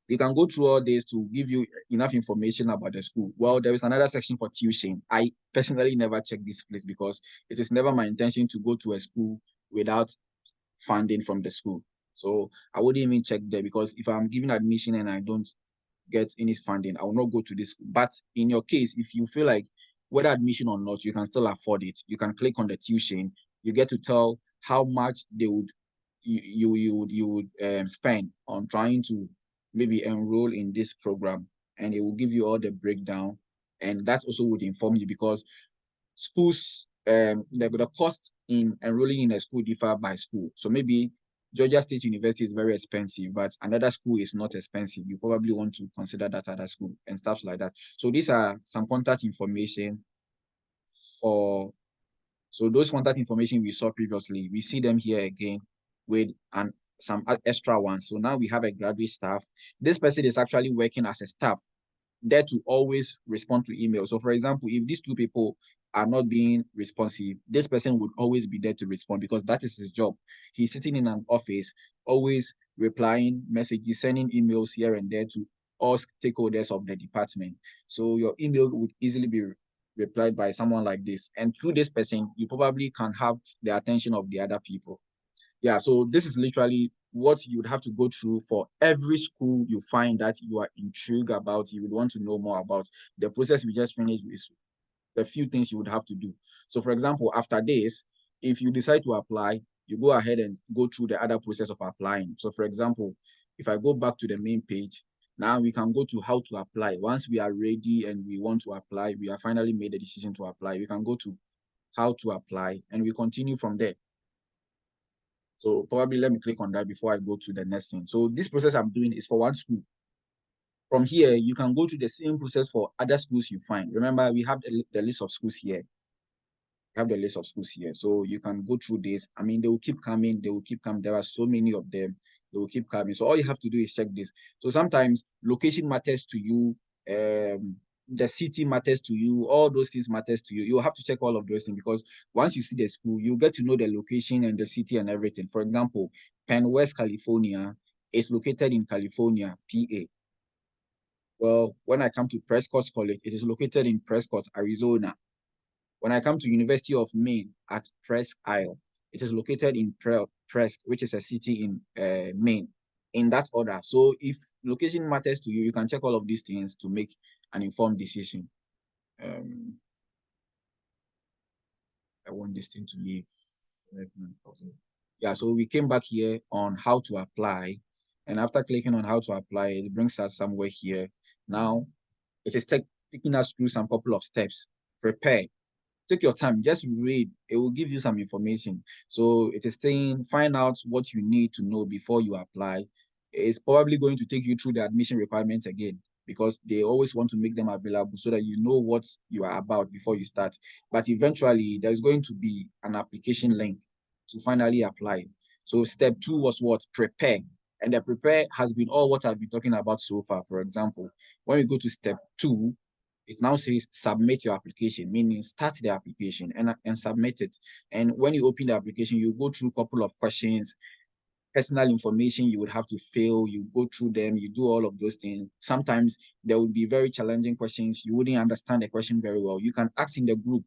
You can go through all this to give you enough information about the school. Well, there is another section for tuition. I personally never check this place because it is never my intention to go to a school without funding from the school. So I wouldn't even check there, because if I'm giving admission and I don't get any funding, I will not go to this school. But in your case, if you feel like whether admission or not, you can still afford it, you can click on the tuition. You get to tell how much they would you would spend on trying to maybe enroll in this program, and it will give you all the breakdown. And that also would inform you, because schools, the cost in enrolling in a school differ by school. So maybe Georgia State University is very expensive, but another school is not expensive. You probably want to consider that other school and stuff like that. So these are some contact information for, so those contact information we saw previously, we see them here again with some extra ones. So now we have a graduate staff. This person is actually working as a staff there to always respond to emails. So for example, if these two people are not being responsive, this person would always be there to respond, because that is his job. He's sitting in an office, always replying messages, sending emails here and there to all stakeholders of the department. So your email would easily be replied by someone like this. And through this person, you probably can have the attention of the other people. Yeah, so this is literally what you would have to go through for every school you find that you are intrigued about, you would want to know more about. The process we just finished is the few things you would have to do. So for example, after this, if you decide to apply, you go ahead and go through the other process of applying. So for example, if I go back to the main page, now we can go to how to apply. Once we are ready and we want to apply, we have finally made the decision to apply, we can go to how to apply and we continue from there. So probably let me click on that before I go to the next thing. So this process I'm doing is for one school. From here, you can go to the same process for other schools you find. Remember, we have the list of schools here. We have the list of schools here. So you can go through this. I mean, they will keep coming. They will keep coming. There are so many of them. They will keep coming. So all you have to do is check this. So sometimes location matters to you. The city matters to you. All those things matters to you. You have to check all of those things, because once you see the school, you get to know the location and the city and everything. For example, Penn West, California is located in California, PA. Well, when I come to Prescott College, it is located in Prescott, Arizona. When I come to University of Maine at Presque Isle, it is located in Presque, which is a city in Maine, in that order. So if location matters to you, you can check all of these things to make an informed decision. I want this thing to leave. Yeah, so we came back here on how to apply. And after clicking on how to apply, it brings us somewhere here. Now, it is taking us through some couple of steps. Prepare. Take your time, just read. It will give you some information. So it is saying, find out what you need to know before you apply. It's probably going to take you through the admission requirements again, because they always want to make them available so that you know what you are about before you start. But eventually, there's going to be an application link to finally apply. So step 2 was what? Prepare. And the prepare has been all what I've been talking about so far. For example, when we go to step 2, it now says submit your application, meaning start the application and submit it. And when you open the application, you go through a couple of questions, personal information you would have to fill, you go through them, you do all of those things. Sometimes there would be very challenging questions. You wouldn't understand the question very well. You can ask in the group.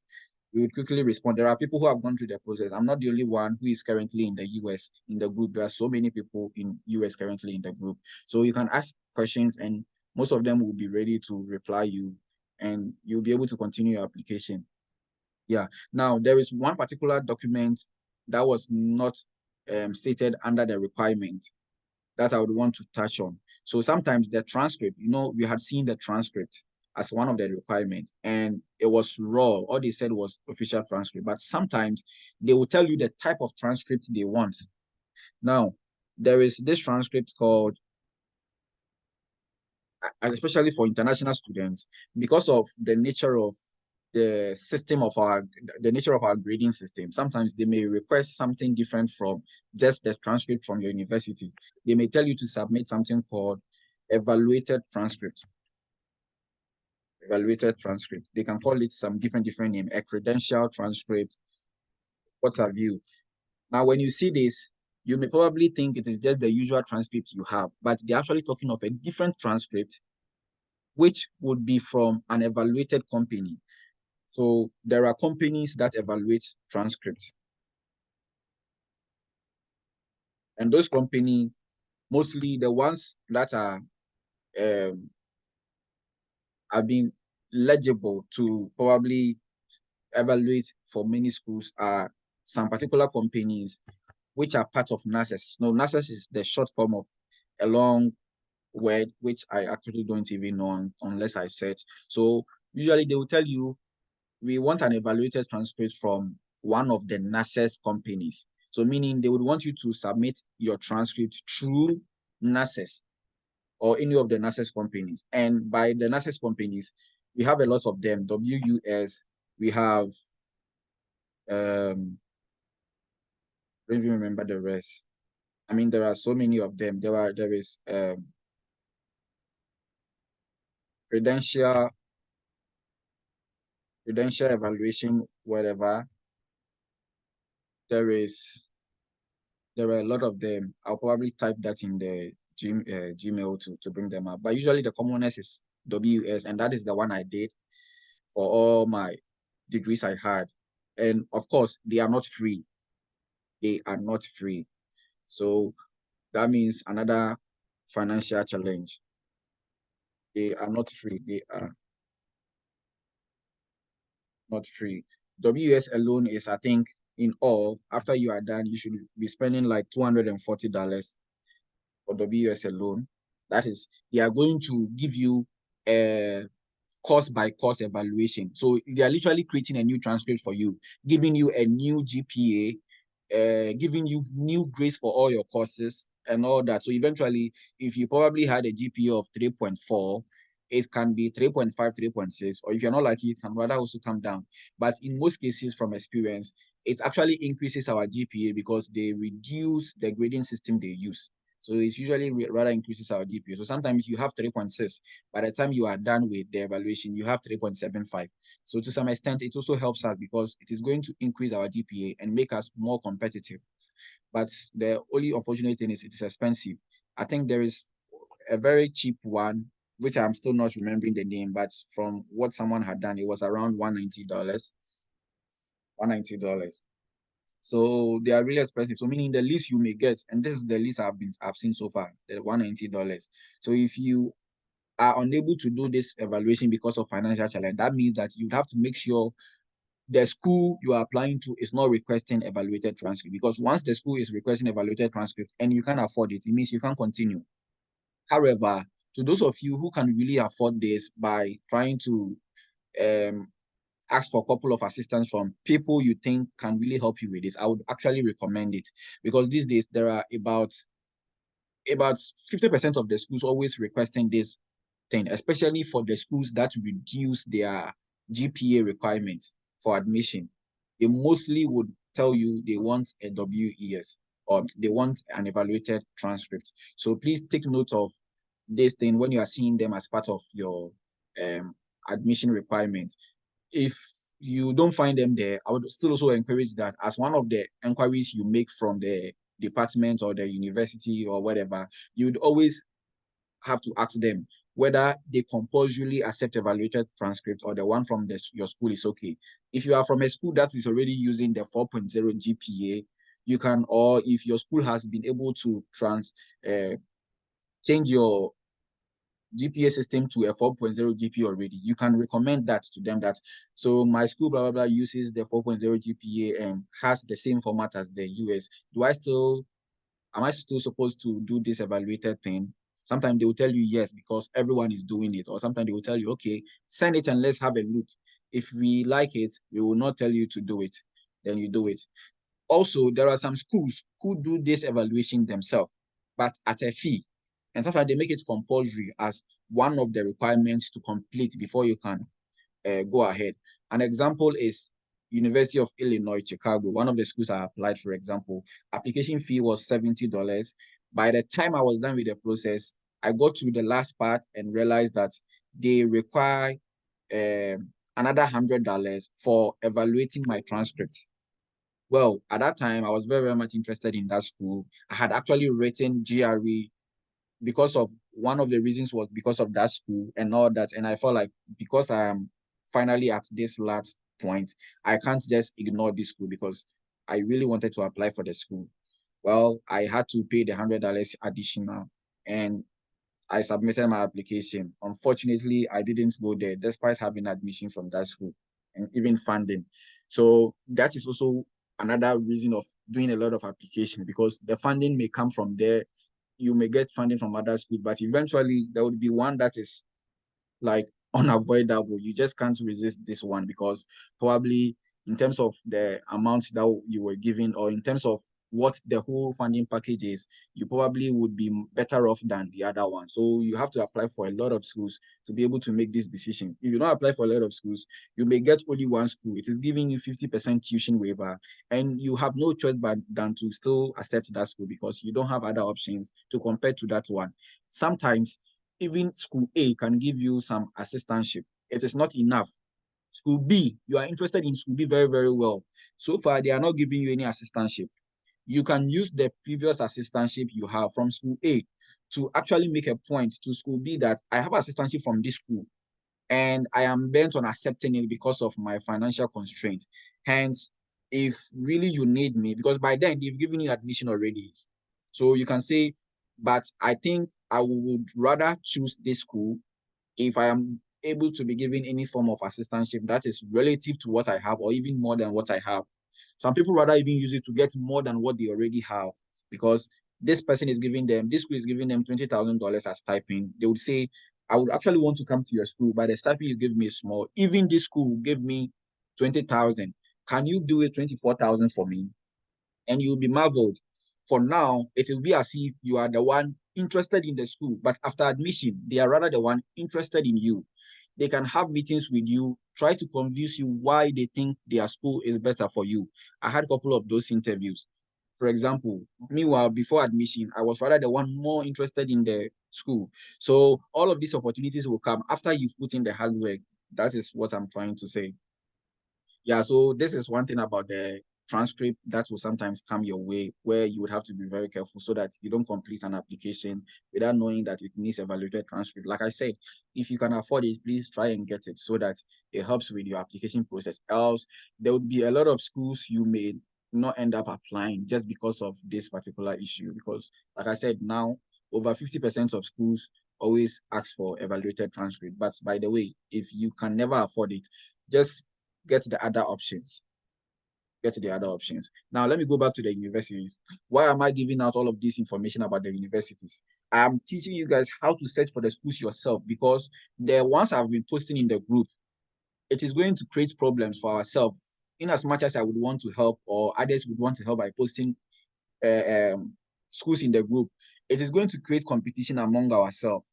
We would quickly respond. There are people who have gone through the process. I'm not the only one who is currently in the US in the group. There are so many people in US currently in the group. So you can ask questions and most of them will be ready to reply you and you'll be able to continue your application. Yeah. Now, there is one particular document that was not stated under the requirement that I would want to touch on. So sometimes the transcript, we had seen the transcript as one of the requirements and it was raw. All they said was official transcript, but sometimes they will tell you the type of transcript they want. Now, there is this transcript called, especially for international students, because of the nature of the nature of our grading system. Sometimes they may request something different from just the transcript from your university. They may tell you to submit something called evaluated transcript. Evaluated transcript. They can call it some different name, a credential transcript, what have you. Now, when you see this, You may probably think it is just the usual transcript you have, but they're actually talking of a different transcript, which would be from an evaluated company. So there are companies that evaluate transcripts. And those companies, mostly the ones that are being legible to probably evaluate for many schools are some particular companies which are part of NASES. No, NASES is the short form of a long word, which I actually don't even know unless I search. So usually they will tell you, we want an evaluated transcript from one of the NASES companies. So meaning they would want you to submit your transcript through NASES or any of the NASES companies. And by the NASES companies, we have a lot of them. WUS, we have I don't even remember the rest. I mean, there are so many of them. There is credential evaluation, whatever. There are a lot of them. I'll probably type that in the Gmail to bring them up. But usually the commonest is WS, and that is the one I did for all my degrees I had. And of course, they are not free. They are not free. So that means another financial challenge. They are not free. They are not free. WS alone is, I think, in all, after you are done, you should be spending like $240 for WS alone. That is, they are going to give you a course by course evaluation. So they are literally creating a new transcript for you, giving you a new GPA, giving you new grades for all your courses and all that. So eventually, if you probably had a GPA of 3.4, it can be 3.5, 3.6, or if you're not lucky, it can rather also come down. But in most cases, from experience, it actually increases our GPA because they reduce the grading system they use. So it's usually rather increases our GPA. So sometimes you have 3.6. By the time you are done with the evaluation, you have 3.75. So to some extent, it also helps us because it is going to increase our GPA and make us more competitive. But the only unfortunate thing is it's expensive. I think there is a very cheap one, which I'm still not remembering the name, but from what someone had done, it was around $190. $190. So they are really expensive. So meaning the least you may get, and this is the least I've seen so far, the $190. So if you are unable to do this evaluation because of financial challenge, that means that you have to make sure the school you are applying to is not requesting evaluated transcript. Because once the school is requesting evaluated transcript and you can't afford it, it means you can't continue. However, to those of you who can really afford this by trying to ask for a couple of assistance from people you think can really help you with this, I would actually recommend it, because these days there are about 50% of the schools always requesting this thing, especially for the schools that reduce their GPA requirements for admission. They mostly would tell you they want a WES or they want an evaluated transcript. So please take note of this thing when you are seeing them as part of your admission requirement. If you don't find them there, I would still also encourage that as one of the inquiries you make from the department or the university or whatever, you'd always have to ask them whether they compulsorily accept evaluated transcript or the one from your school is okay. If you are from a school that is already using the 4.0 GPA, you can, or if your school has been able to change your GPA system to a 4.0 GPA already, you can recommend that to them that, so my school, blah, blah, blah, uses the 4.0 GPA and has the same format as the US. Am I still supposed to do this evaluated thing? Sometimes they will tell you yes, because everyone is doing it. Or sometimes they will tell you, okay, send it and let's have a look. If we like it, we will not tell you to do it. Then you do it. Also, there are some schools who do this evaluation themselves, but at a fee. And sometimes they make it compulsory as one of the requirements to complete before you can go ahead. An example is University of Illinois, Chicago. One of the schools I applied, for example, application fee was $70. By the time I was done with the process, I got to the last part and realized that they require another $100 for evaluating my transcript. Well, at that time, I was very, very much interested in that school. I had actually written GRE because of one of the reasons was because of that school and all that. And I felt like because I am finally at this last point, I can't just ignore this school because I really wanted to apply for the school. Well, I had to pay the $100 additional, and I submitted my application. Unfortunately, I didn't go there despite having admission from that school and even funding. So that is also another reason of doing a lot of application, because the funding may come from there. You may get funding from other schools, but eventually there would be one that is like unavoidable. You just can't resist this one because probably in terms of the amount that you were given, or in terms of what the whole funding package is, you probably would be better off than the other one. So you have to apply for a lot of schools to be able to make this decision. If you don't apply for a lot of schools, you may get only one school. It is giving you 50% tuition waiver, and you have no choice but than to still accept that school because you don't have other options to compare to that one. Sometimes even school A can give you some assistantship. It is not enough. School B, you are interested in school B very, very well. So far, they are not giving you any assistantship. You can use the previous assistantship you have from school A to actually make a point to school B that I have assistantship from this school and I am bent on accepting it because of my financial constraint. Hence, if really you need me, because by then they've given you admission already. So you can say, but I think I would rather choose this school if I am able to be given any form of assistantship that is relative to what I have or even more than what I have. Some people rather even use it to get more than what they already have because this school is giving them $20,000 as stipend. They would say, I would actually want to come to your school, but the stipend you give me is small. Even this school gave me 20,000. Can you do it 24,000 for me? And you'll be marveled. For now, it will be as if you are the one interested in the school, but after admission, they are rather the one interested in you. They can have meetings with you, try to convince you why they think their school is better for you. I had a couple of those interviews. For example, meanwhile, before admission, I was rather the one more interested in the school. So all of these opportunities will come after you've put in the hard work. That is what I'm trying to say. Yeah, so this is one thing about the transcript that will sometimes come your way where you would have to be very careful so that you don't complete an application without knowing that it needs evaluated transcript. Like I said, if you can afford it, please try and get it so that it helps with your application process. Else, there would be a lot of schools you may not end up applying just because of this particular issue. Because, like I said, now over 50% of schools always ask for evaluated transcript. But by the way, if you can never afford it, just get the other options. Get the other options. Now, let me go back to the universities. Why am I giving out all of this information about the universities? I'm teaching you guys how to search for the schools yourself because the ones I've been posting in the group, it is going to create problems for ourselves. In as much as I would want to help or others would want to help by posting schools in the group, it is going to create competition among ourselves.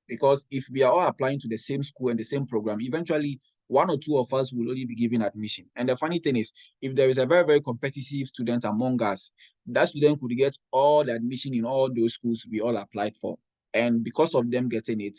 Because if we are all applying to the same school and the same program, eventually one or two of us will only be given admission. And the funny thing is, if there is a very, very competitive student among us, that student could get all the admission in all those schools we all applied for. And because of them getting it,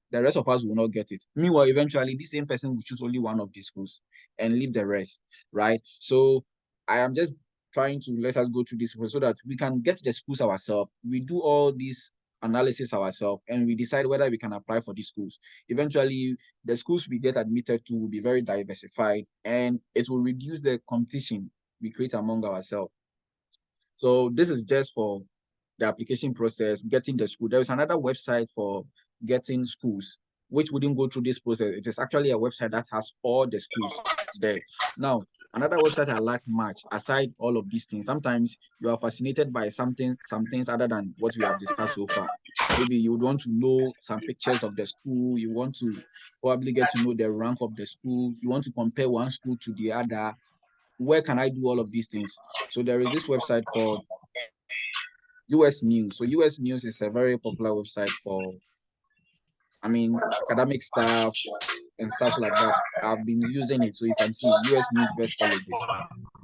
the rest of us will not get it. Meanwhile, eventually, this same person will choose only one of these schools and leave the rest, right? So I am just trying to let us go through this so that we can get the schools ourselves. We do all these analysis ourselves and we decide whether we can apply for these schools. Eventually, the schools we get admitted to will be very diversified and it will reduce the competition we create among ourselves. So this is just for the application process, getting the school. There is another website for getting schools, which wouldn't go through this process. It is actually a website that has all the schools there. Now, another website I like much, aside all of these things, sometimes you are fascinated by some things other than what we have discussed so far. Maybe you would want to know some pictures of the school. You want to probably get to know the rank of the school. You want to compare one school to the other. Where can I do all of these things? So there is this website called US News. So US News is a very popular website for, academic staff and stuff like that. I've been using it, so you can see US News best colleges.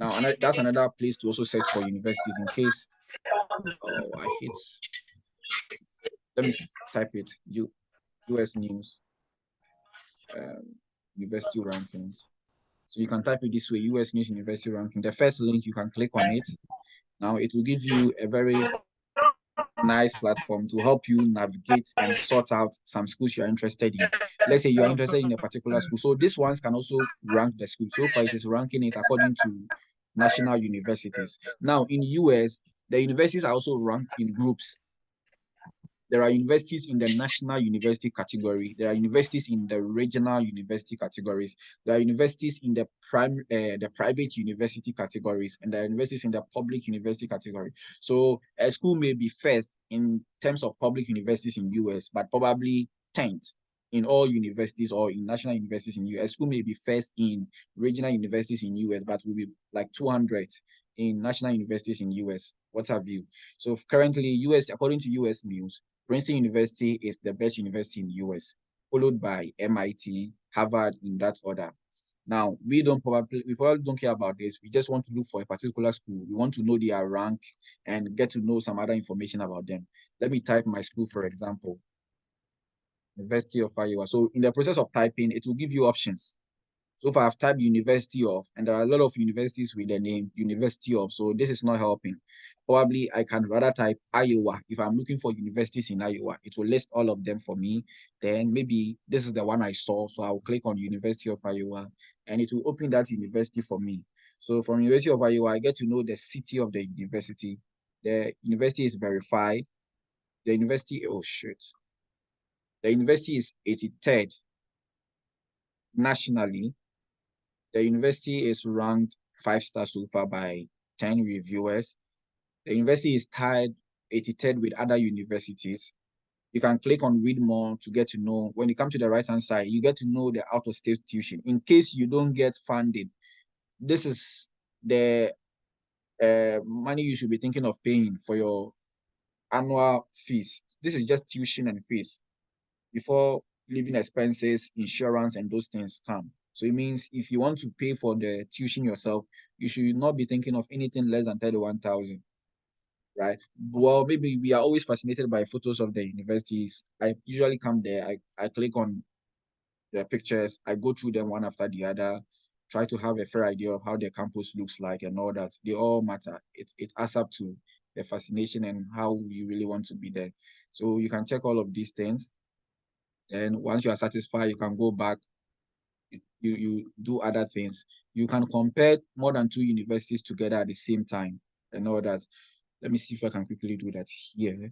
Now, and that's another place to also search for universities in case. Oh, I hate. Let me type it. US News, um, university rankings. So you can type it this way, US News University ranking. The first link, you can click on it. Now it will give you a very nice platform to help you navigate and sort out some schools you're interested in. Let's say you are interested in a particular school. So these ones can also rank the school. So far, it is ranking it according to national universities. Now, in US, the universities are also ranked in groups. There are universities in the national university category. There are universities in the regional university categories. There are universities in the private university categories, and there are universities in the public university category. So a school may be first in terms of public universities in US, but probably 10th in all universities or in national universities in US. A school may be first in regional universities in US, but will be like 200th in national universities in US. What have you? So currently, US, according to US News, Princeton University is the best university in the US, followed by MIT, Harvard in that order. Now, we probably don't care about this. We just want to look for a particular school. We want to know their rank and get to know some other information about them. Let me type my school, for example, University of Iowa. So in the process of typing, it will give you options. So far, I've typed University of, and there are a lot of universities with the name University of. So this is not helping. Probably I can rather type Iowa. If I'm looking for universities in Iowa, it will list all of them for me. Then maybe this is the one I saw. So I'll click on University of Iowa and it will open that university for me. So from University of Iowa, I get to know the city of the university. The university is verified. The university, oh shit. The university is 83rd nationally. The university is ranked 5 stars so far by 10 reviewers. The university is tied 83rd with other universities. You can click on read more to get to know. When you come to the right-hand side, you get to know the out-of-state tuition. In case you don't get funded, this is the money you should be thinking of paying for your annual fees. This is just tuition and fees before living expenses, insurance, and those things come. So it means if you want to pay for the tuition yourself, you should not be thinking of anything less than 31,000, right? Well, maybe we are always fascinated by photos of the universities. I usually come there, I click on the pictures, I go through them one after the other, try to have a fair idea of how their campus looks like and all that. They all matter. It adds up to the fascination and how you really want to be there. So you can check all of these things. And once you are satisfied, you can go back, you do other things. You can compare more than 2 universities together at the same time and all that. Let me see if I can quickly do that here.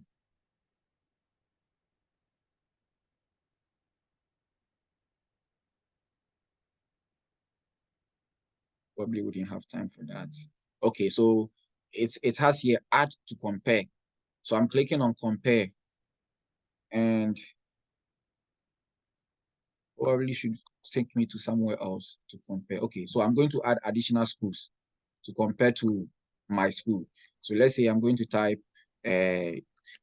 Probably wouldn't have time for that. Okay, so it has here add to compare. So I'm clicking on compare and probably should take me to somewhere else to compare. Okay, so I'm going to add additional schools to compare to my school. So let's say I'm going to type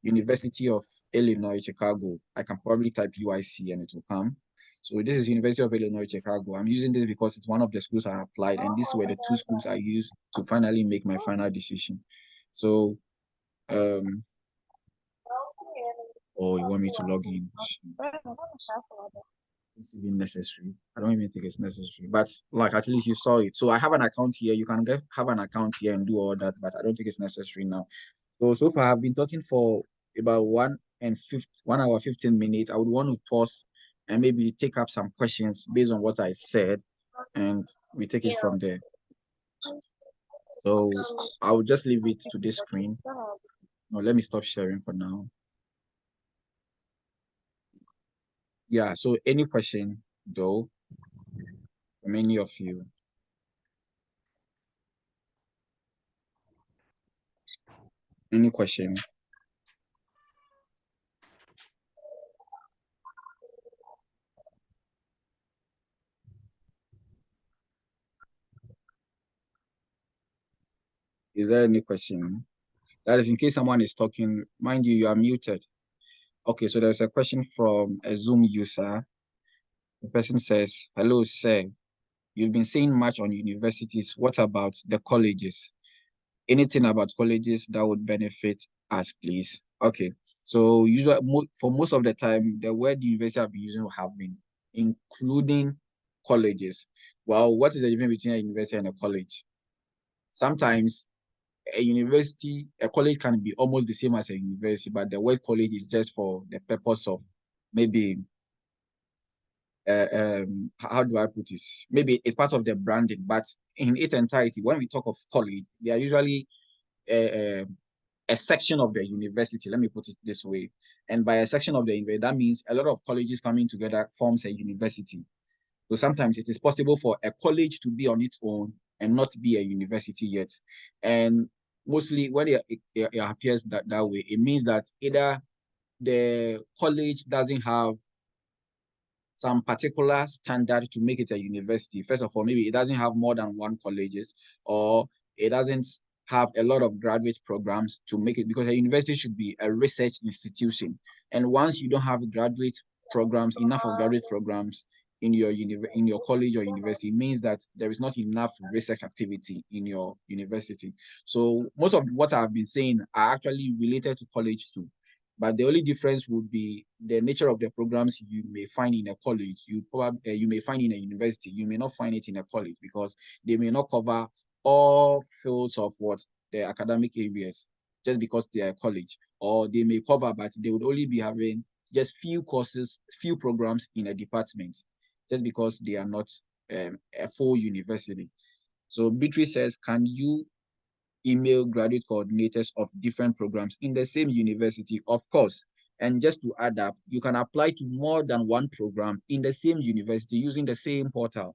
University of Illinois, Chicago. I can probably type UIC and it will come. So this is University of Illinois, Chicago. I'm using this because it's one of the schools I applied, and these were the 2 schools I used to finally make my final decision. So, oh, you want me to log in? It's even necessary. I don't even think it's necessary, but like at least you saw it. So I have an account here. You can have an account here and do all that, but I don't think it's necessary now. So far I've been talking for about 1 hour 15 minutes. I would want to pause and maybe take up some questions based on what I said, and we take it from there. So I will just leave it to this screen. No, let me stop sharing for now. Yeah, so any question though from any of you? Any question? Is there any question? That is in case someone is talking. Mind you, you are muted. Okay, so there's a question from a Zoom user. The person says, "Hello, sir. You've been saying much on universities. What about the colleges? Anything about colleges that would benefit us, please?" Okay. So usually, for most of the time, the word university I've been using have been including colleges. Well, what is the difference between a university and a college? Sometimes a college can be almost the same as a university, but the word college is just for the purpose of maybe, how do I put it? Maybe it's part of the branding, but in its entirety, when we talk of college, they are usually uh, a section of the university. Let me put it this way. And by a section of the university, that means a lot of colleges coming together forms a university. So sometimes it is possible for a college to be on its own and not be a university yet. And mostly when it appears that way, it means that either the college doesn't have some particular standard to make it a university. First of all, maybe it doesn't have more than one colleges, or it doesn't have a lot of graduate programs to make it, because a university should be a research institution. And once you don't have graduate programs, enough of graduate programs in your college or university, it means that there is not enough research activity in your university. So most of what I've been saying are actually related to college too. But the only difference would be the nature of the programs you may find in a college. You may find in a university. You may not find it in a college because they may not cover all fields of what the academic areas just because they are a college, or they may cover, but they would only be having just few courses, few programs in a department, just because they are not a full university. So Beatrice says, can you email graduate coordinators of different programs in the same university? Of course. And just to add up, you can apply to more than one program in the same university using the same portal.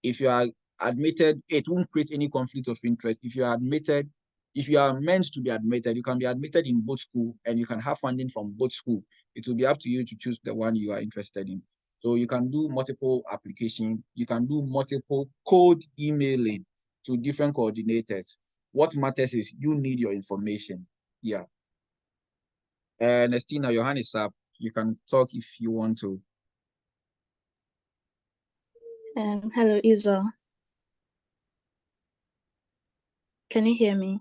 If you are admitted, it won't create any conflict of interest. If you are meant to be admitted, you can be admitted in both school and you can have funding from both school. It will be up to you to choose the one you are interested in. So you can do multiple application, you can do multiple code emailing to different coordinators. What matters is you need your information. Yeah. And Estina, your hand is up. You can talk if you want to. Hello, Israel. Can you hear me?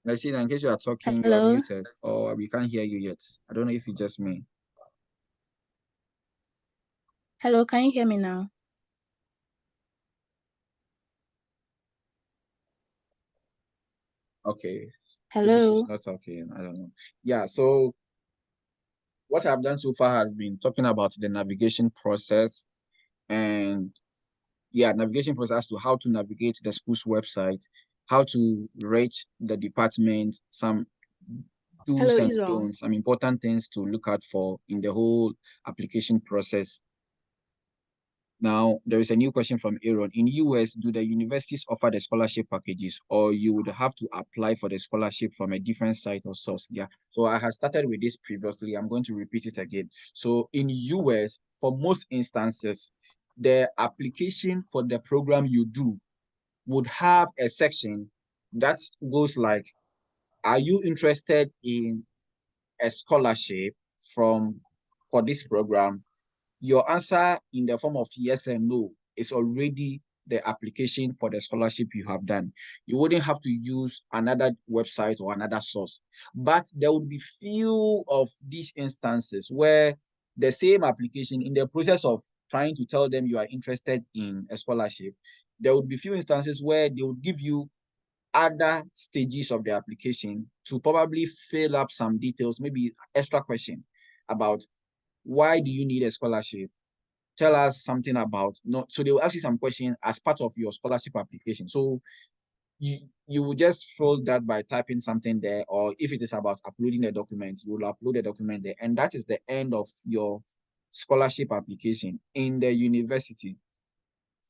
Estina, in case you are talking, you are Hello? muted, or we can't hear you yet. I don't know if it's just me. Hello, can you hear me now? Okay. Maybe Hello? she's not talking. I don't know. Yeah, so what I've done so far has been talking about the navigation process, and navigation process to how to navigate the school's website, how to rate the department, some Hello, do's and Israel. don'ts, some important things to look out for in the whole application process. Now, there is a new question from Aaron. In US, do the universities offer the scholarship packages, or you would have to apply for the scholarship from a different site or source? Yeah. So I had started with this previously. I'm going to repeat it again. So in US, for most instances, the application for the program you do would have a section that goes like, are you interested in a scholarship from for this program? Your answer in the form of yes and no is already the application for the scholarship you have done. You wouldn't have to use another website or another source. But there would be few of these instances where the same application, in the process of trying to tell them you are interested in a scholarship, there would be few instances where they would give you other stages of the application to probably fill up some details, maybe extra question about why do you need a scholarship? Tell us something about, no, so they will ask you some question as part of your scholarship application. So you will just fill that by typing something there, or if it is about uploading a document, you will upload a document there, and that is the end of your scholarship application in the university.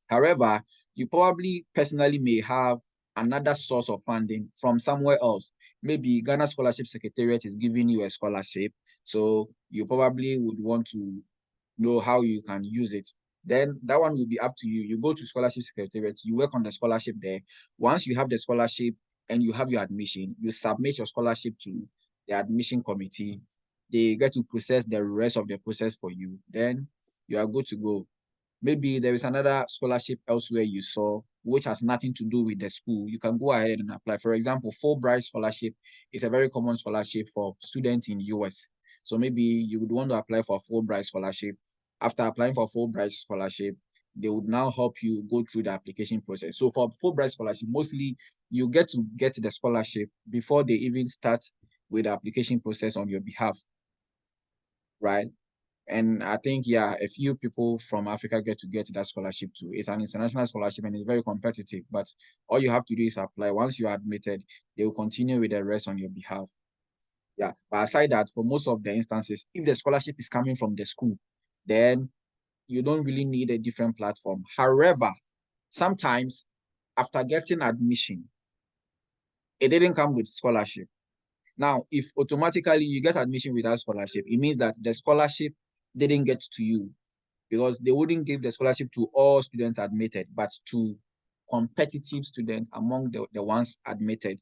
However, you probably personally may have another source of funding from somewhere else. Maybe Ghana Scholarship Secretariat is giving you a scholarship, so you probably would want to know how you can use it. Then that one will be up to you. You go to Scholarship Secretariat, you work on the scholarship there. Once you have the scholarship and you have your admission, you submit your scholarship to the admission committee. They get to process the rest of the process for you. Then you are good to go. Maybe there is another scholarship elsewhere you saw, which has nothing to do with the school. You can go ahead and apply. For example, Fulbright scholarship is a very common scholarship for students in US. So maybe you would want to apply for a Fulbright scholarship. After applying for Fulbright scholarship, they would now help you go through the application process. So for Fulbright scholarship, mostly you get to get the scholarship before they even start with the application process on your behalf, right? And I think, yeah, a few people from Africa get to get that scholarship too. It's an international scholarship and it's very competitive, but all you have to do is apply. Once you are admitted, they will continue with the rest on your behalf. Yeah, but aside that, for most of the instances, if the scholarship is coming from the school, then you don't really need a different platform. However, sometimes after getting admission, it didn't come with scholarship. Now, if automatically you get admission without scholarship, it means that the scholarship didn't get to you because they wouldn't give the scholarship to all students admitted, but to competitive students among the ones admitted.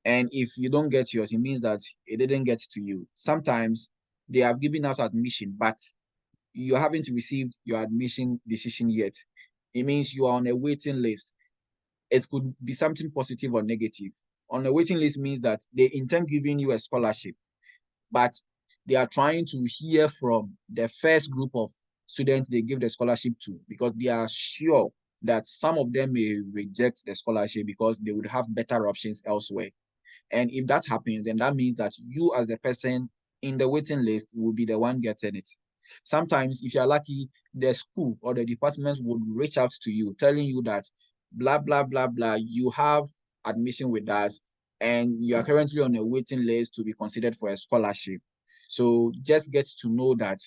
And if you don't get yours, it means that it didn't get to you. Sometimes they have given out admission, but you haven't received your admission decision yet. It means you are on a waiting list. It could be something positive or negative. On a waiting list means that they intend giving you a scholarship, but they are trying to hear from the first group of students they give the scholarship to because they are sure that some of them may reject the scholarship because they would have better options elsewhere. And if that happens, then that means that you as the person in the waiting list will be the one getting it. Sometimes, if you're lucky, the school or the department would reach out to you, telling you that blah, blah, blah, blah, you have admission with us and you are currently on a waiting list to be considered for a scholarship. So just get to know that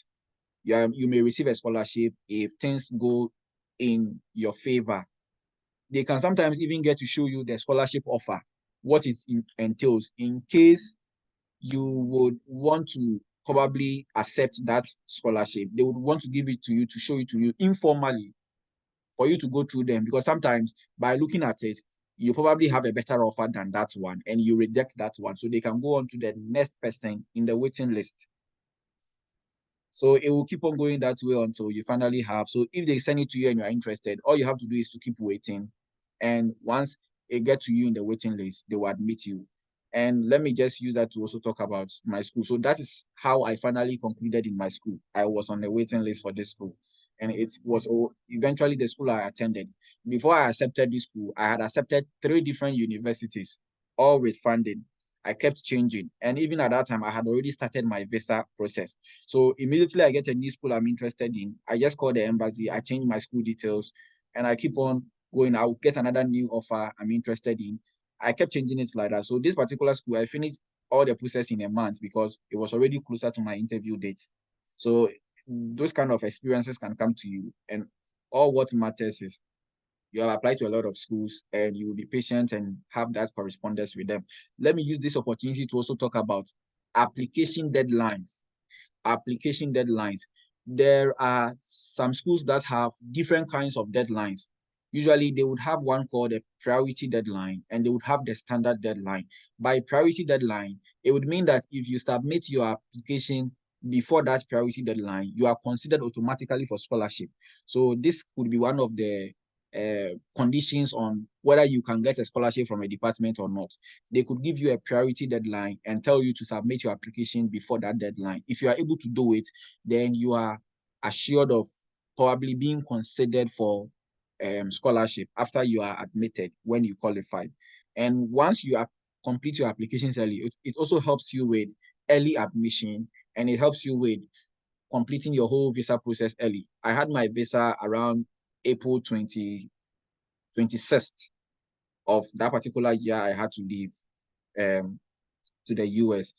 you may receive a scholarship if things go in your favor. They can sometimes even get to show you the scholarship offer, what it entails, in case you would want to probably accept that scholarship. They would want to give it to you, to show it to you informally for you to go through them. Because sometimes by looking at it, you probably have a better offer than that one and you reject that one. So they can go on to the next person in the waiting list. So it will keep on going that way until you finally have. So if they send it to you and you're interested, all you have to do is to keep waiting. And once it gets to you in the waiting list, they will admit you. And let me just use that to also talk about my school. So that is how I finally concluded in my school. I was on the waiting list for this school. And it was eventually the school I attended. Before I accepted this school, I had accepted 3 different universities, all with funding. I kept changing. And even at that time, I had already started my visa process. So immediately I get a new school I'm interested in, I just call the embassy, I change my school details, and I keep on going. I'll get another new offer I'm interested in. I kept changing it like that. So this particular school, I finished all the process in a month because it was already closer to my interview date. So those kind of experiences can come to you. And all what matters is you have applied to a lot of schools and you will be patient and have that correspondence with them. Let me use this opportunity to also talk about application deadlines. Application deadlines. There are some schools that have different kinds of deadlines. Usually they would have one called a priority deadline and they would have the standard deadline. By priority deadline, it would mean that if you submit your application before that priority deadline, you are considered automatically for scholarship. So this could be one of the conditions on whether you can get a scholarship from a department or not. They could give you a priority deadline and tell you to submit your application before that deadline. If you are able to do it, then you are assured of probably being considered for scholarship after you are admitted when you qualify. And once you complete your applications early, it also helps you with early admission and it helps you with completing your whole visa process early. I had my visa around April 26th of that particular year I had to leave to the US.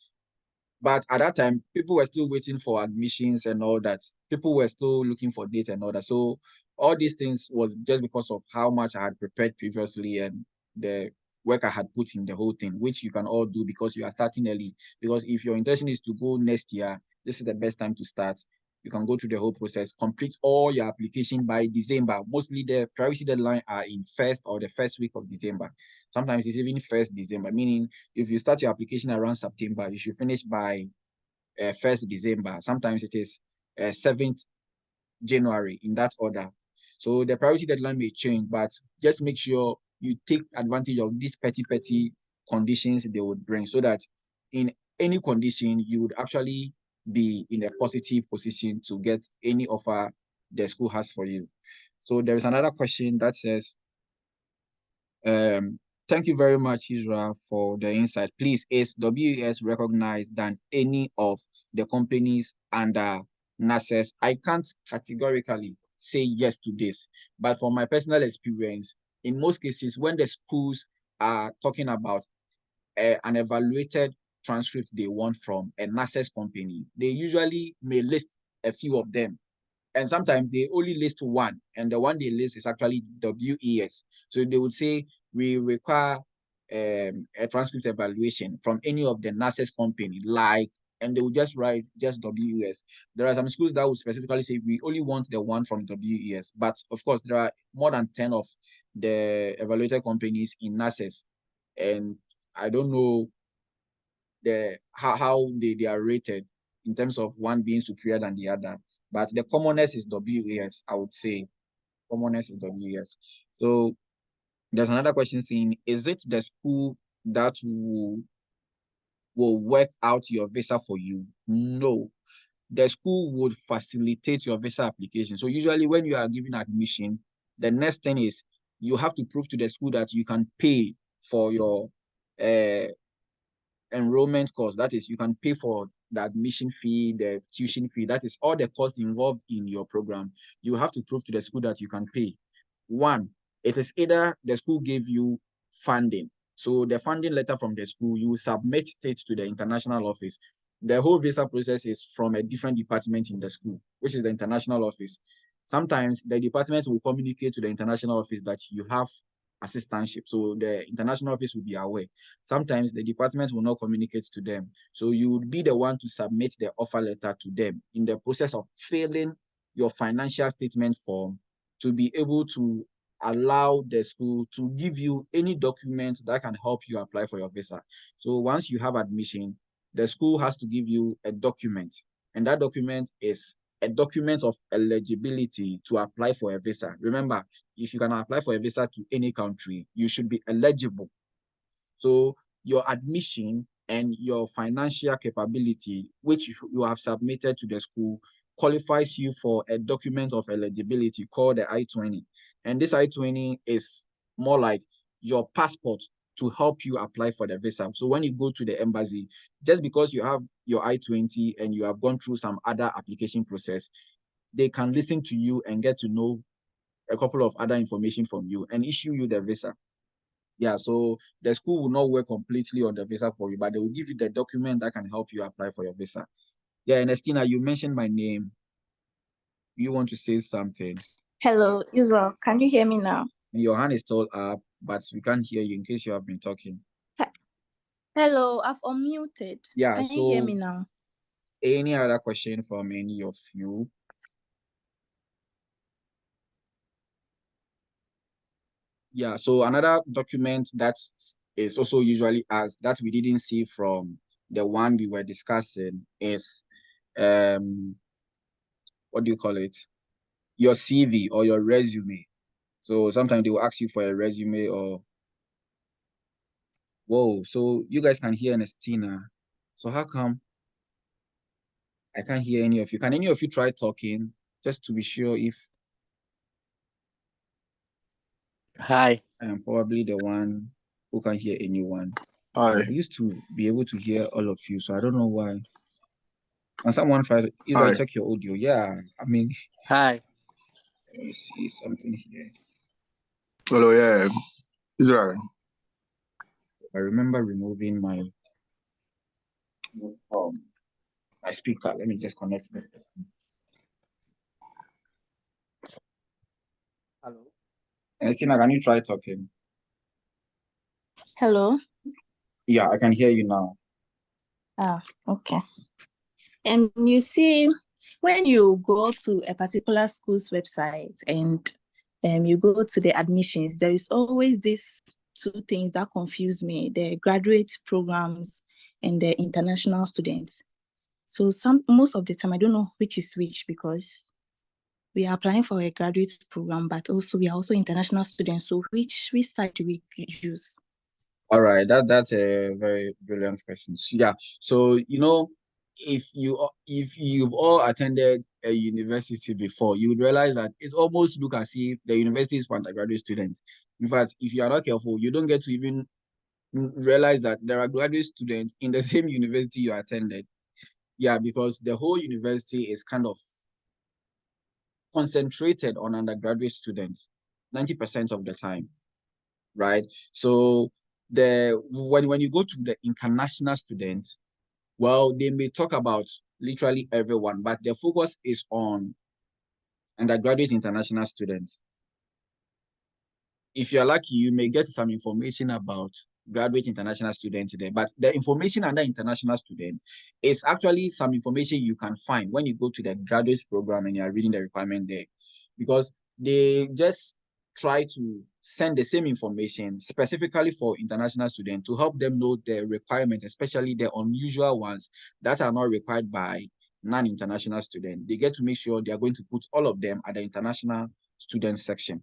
But at that time, people were still waiting for admissions and all that. People were still looking for date and all that. So all these things was just because of how much I had prepared previously and the work I had put in the whole thing, which you can all do because you are starting early. Because if your intention is to go next year, this is the best time to start. You can go through the whole process, complete all your application by December. Mostly the priority deadline are in first or the first week of December. Sometimes it's even first December, meaning if you start your application around September, you should finish by 1st December. Sometimes it is 7th January in that order. So the priority deadline may change, but just make sure you take advantage of these petty conditions they would bring so that in any condition, you would actually be in a positive position to get any offer the school has for you. So there is another question that says, thank you very much, Israel, for the insight. Please, is WES recognized than any of the companies under NASES? I can't categorically say yes to this, but from my personal experience, in most cases, when the schools are talking about an evaluated transcript they want from a NASES company, they usually may list a few of them. And sometimes they only list one, and the one they list is actually WES. So they would say, we require a transcript evaluation from any of the NASES company, like, and they would just write just WES. There are some schools that would specifically say, we only want the one from WES. But of course, there are more than 10 of the evaluated companies in NASES. And I don't know how they are rated in terms of one being superior than the other. But the commonest is WES, I would say. Commonest is WES. So there's another question saying, is it the school that will work out your visa for you? No. The school would facilitate your visa application. So usually when you are given admission, the next thing is you have to prove to the school that you can pay for your enrollment cost. That is, you can pay for the admission fee, the tuition fee. That is all the costs involved in your program. You have to prove to the school that you can pay. One, it is either the school gave you funding. So the funding letter from the school, you submit it to the international office. The whole visa process is from a different department in the school, which is the international office. Sometimes the department will communicate to the international office that you have assistantship. So the international office will be aware. Sometimes the department will not communicate to them. So you would be the one to submit the offer letter to them in the process of filling your financial statement form to be able to allow the school to give you any document that can help you apply for your visa. So once you have admission, the school has to give you a document, and that document is a document of eligibility to apply for a visa. Remember, if you can apply for a visa to any country, you should be eligible. So your admission and your financial capability, which you have submitted to the school, qualifies you for a document of eligibility called the I-20. And this I-20 is more like your passport to help you apply for the visa. So when you go to the embassy, just because you have your I-20 and you have gone through some other application process, they can listen to you and get to know a couple of other information from you and issue you the visa. Yeah, so the school will not work completely on the visa for you, but they will give you the document that can help you apply for your visa. Yeah, and Estina, you mentioned my name. You want to say something? Hello, Israel. Can you hear me now? Your hand is still up, but we can't hear you in case you have been talking. Hello, I've unmuted. Yeah, Can you hear me now? Any other question from any of you? Yeah, so another document that is also usually asked that we didn't see from the one we were discussing is what do you call it? Your CV or your resume. So sometimes they will ask you for a resume or whoa. So you guys can hear Ernestina. So how come I can't hear any of you? Can any of you try talking just to be sure if Hi. I am probably the one who can hear anyone? Hi. I used to be able to hear all of you, so I don't know why. And someone tried, Israel, check your audio. Yeah, I mean, Hi. let me see something here. Hello, yeah. Israel. I remember removing my speaker. Let me just connect this. Hello. Ernestina, can you try talking? Hello. Yeah, I can hear you now. Ah, okay. And you see, when you go to a particular school's website and you go to the admissions, there is always these two things that confuse me: the graduate programs and the international students. So most of the time, I don't know which is which, because we are applying for a graduate program, but also we are also international students. So which side do we use? All right, that's a very brilliant question. Yeah, so if you've all attended a university before, you would realize that it almost look as if the university is for undergraduate students. In fact, if you are not careful, you don't get to even realize that there are graduate students in the same university you attended. Yeah, because the whole university is kind of concentrated on undergraduate students 90% of the time, right? So when you go to the international students, well, they may talk about literally everyone, but the focus is on undergraduate international students. If you're lucky, you may get some information about graduate international students there. But the information under international students is actually some information you can find when you go to the graduate program and you are reading the requirement there. Because they just try to send the same information specifically for international students to help them know the requirements, especially the unusual ones that are not required by non-international students. They get to make sure they are going to put all of them at the international student section.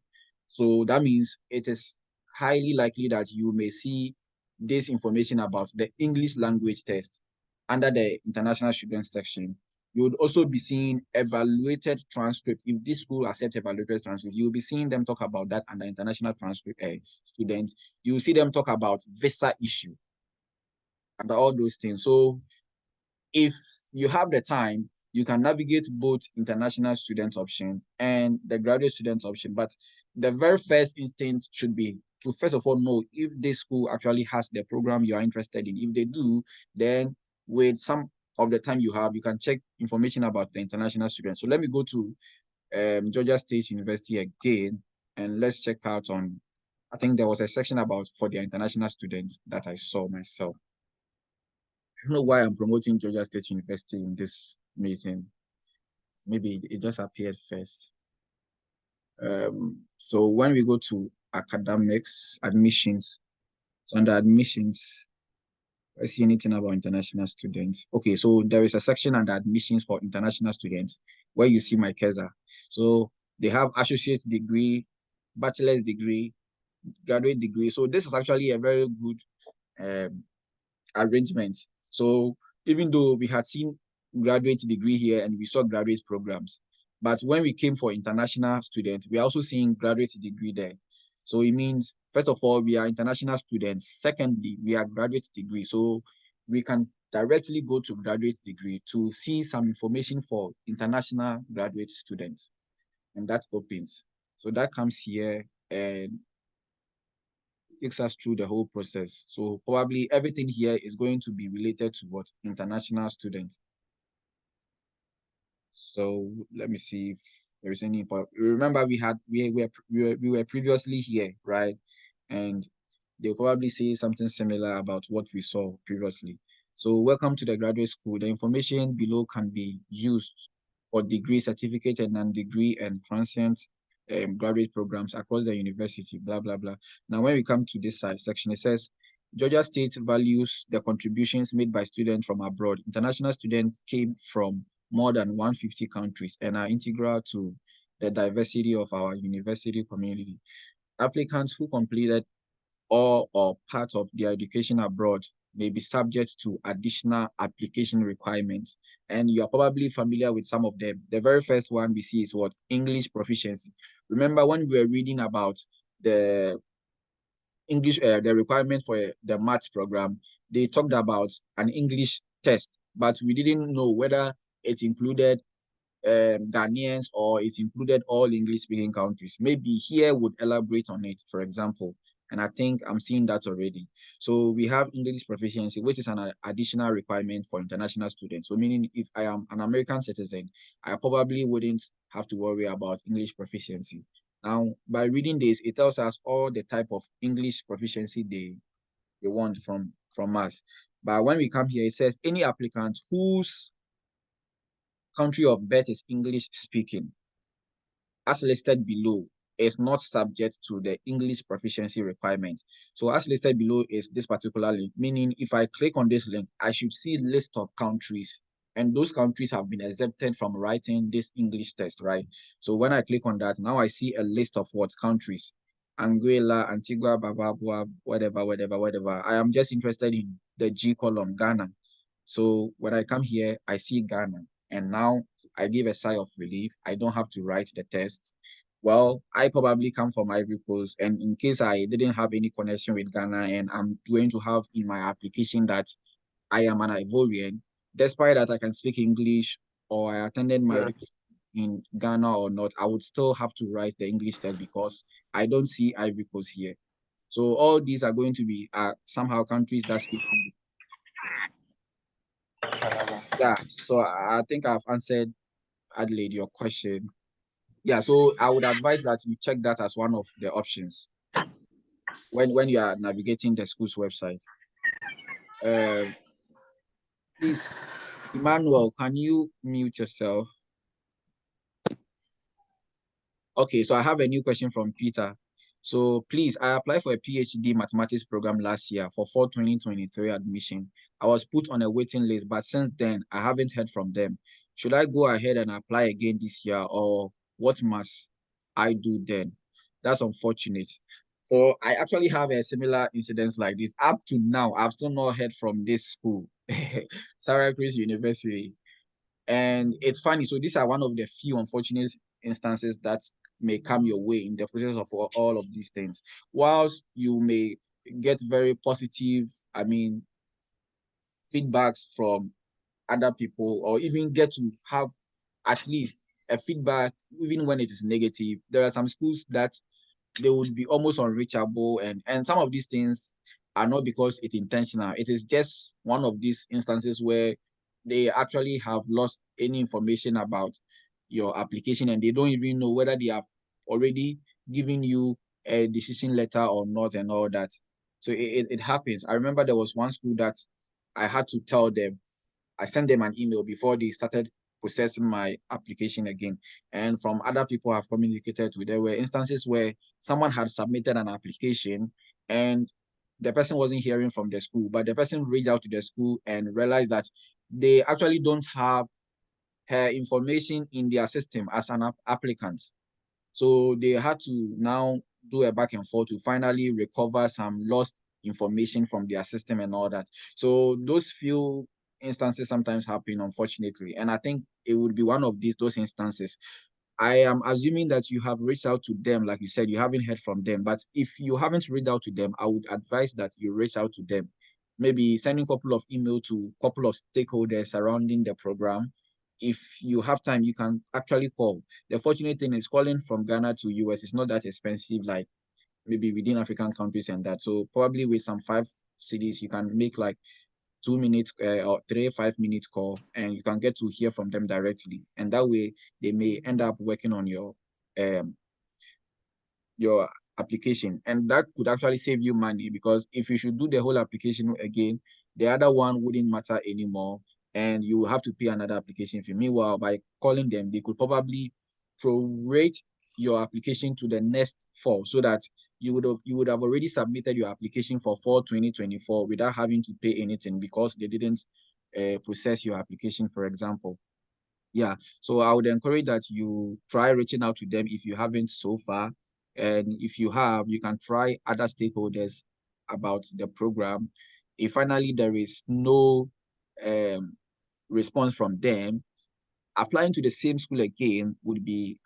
So that means it is highly likely that you may see this information about the English language test under the international student section. You would also be seeing evaluated transcript. If this school accepts evaluated transcript, you will be seeing them talk about that under international transcript students. You will see them talk about visa issue and all those things. So if you have the time, you can navigate both international student option and the graduate student option. But the very first instinct should be to first of all know if this school actually has the program you are interested in. If they do, then with some of the time you have, you can check information about the international students. So let me go to Georgia State University again, and let's check out on, I think there was a section about for their international students that I saw myself. I don't know why I'm promoting Georgia State University in this meeting. Maybe it just appeared first. So when we go to academics, admissions, so under admissions, I see anything about international students. Okay, so there is a section under admissions for international students where you see my cursor. So they have associate degree, bachelor's degree, graduate degree. So this is actually a very good um, arrangement. So even though we had seen graduate degree here and we saw graduate programs, but when we came for international students, we are also seeing graduate degree there. So it means, first of all, we are international students. Secondly, we are graduate degree. So we can directly go to graduate degree to see some information for international graduate students. And that opens. So that comes here and takes us through the whole process. So probably everything here is going to be related to what international students. So let me see if there is any important. Remember, we were previously here, right? And they'll probably say something similar about what we saw previously. So welcome to the graduate school. The information below can be used for degree, certificate, and non-degree and transient graduate programs across the university, blah, blah, blah. Now, when we come to this side section, it says, Georgia State values the contributions made by students from abroad. International students came from more than 150 countries and are integral to the diversity of our university community. Applicants who completed all or part of their education abroad may be subject to additional application requirements. And you're probably familiar with some of them. The very first one we see is what? English proficiency. Remember when we were reading about the English, the requirement for the maths program, they talked about an English test, but we didn't know whether it included Ghanaians or it included all English-speaking countries. Maybe here would elaborate on it, for example. And I think I'm seeing that already. So we have English proficiency, which is an additional requirement for international students. So meaning if I am an American citizen, I probably wouldn't have to worry about English proficiency. Now, by reading this, it tells us all the type of English proficiency they want from us. But when we come here, it says any applicant whose country of birth is English speaking, as listed below, is not subject to the English proficiency requirement. So as listed below is this particular link, meaning if I click on this link, I should see a list of countries, and those countries have been exempted from writing this English test, right? So when I click on that, now I see a list of what countries. Anguilla, Antigua, Barbuda, whatever. I am just interested in the G column, Ghana. So when I come here, I see Ghana, and now I give a sigh of relief. I don't have to write the test. Well, I probably come from Ivory Coast, and in case I didn't have any connection with Ghana, and I'm going to have in my application that I am an Ivorian, despite that I can speak English or I attended my education in Ghana or not, I would still have to write the English test because I don't see Ivory Coast here. So all these are going to be somehow countries that speak English. Yeah, so I think I've answered, Adelaide, your question. Yeah, so I would advise that you check that as one of the options when you are navigating the school's website. Please, Emmanuel, can you mute yourself? Okay, so I have a new question from Peter. So please, I applied for a PhD mathematics program last year for fall 2023 admission. I was put on a waiting list, but since then, I haven't heard from them. Should I go ahead and apply again this year, or what must I do then? That's unfortunate. So I actually have a similar incident like this. Up to now, I've still not heard from this school, Sarah Chris University. And it's funny. So these are one of the few unfortunate instances that may come your way in the process of all of these things. Whilst you may get very positive, feedbacks from other people, or even get to have at least a feedback, even when it is negative, there are some schools that they would be almost unreachable, and some of these things are not because it's intentional. It is just one of these instances where they actually have lost any information about your application, and they don't even know whether they have already given you a decision letter or not, and all that. So it happens. I remember there was one school that I had to tell them, I sent them an email before they started processing my application again. And from other people I've communicated with, there were instances where someone had submitted an application and the person wasn't hearing from the school, but the person reached out to the school and realized that they actually don't have her information in their system as an applicant. So they had to now do a back and forth to finally recover some lost information from their system and all that. So those few instances sometimes happen, unfortunately. And I think it would be one of those instances. I am assuming that you have reached out to them, like you said, you haven't heard from them. But if you haven't reached out to them, I would advise that you reach out to them. Maybe sending a couple of emails to a couple of stakeholders surrounding the program. If you have time, you can actually call. The fortunate thing is calling from Ghana to US is not that expensive, like maybe within African countries and that. So probably with some 5 cities, you can make like 2 minutes or 5 minute call, and you can get to hear from them directly. And that way, they may end up working on your application, and that could actually save you money, because if you should do the whole application again, the other one wouldn't matter anymore, and you will have to pay another application fee. Meanwhile, by calling them, they could probably prorate your application to the next fall, so that you would have already submitted your application for fall 2024 without having to pay anything because they didn't process your application, for example. Yeah, so I would encourage that you try reaching out to them if you haven't so far. And if you have, you can try other stakeholders about the program. If finally there is no um, response from them, applying to the same school again would be,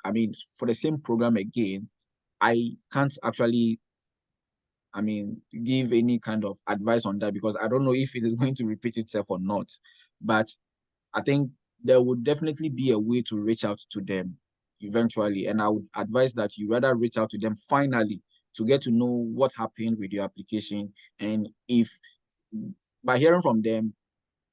for the same program again, I can't actually, give any kind of advice on that, because I don't know if it is going to repeat itself or not. But I think there would definitely be a way to reach out to them eventually. And I would advise that you rather reach out to them finally to get to know what happened with your application. And if by hearing from them,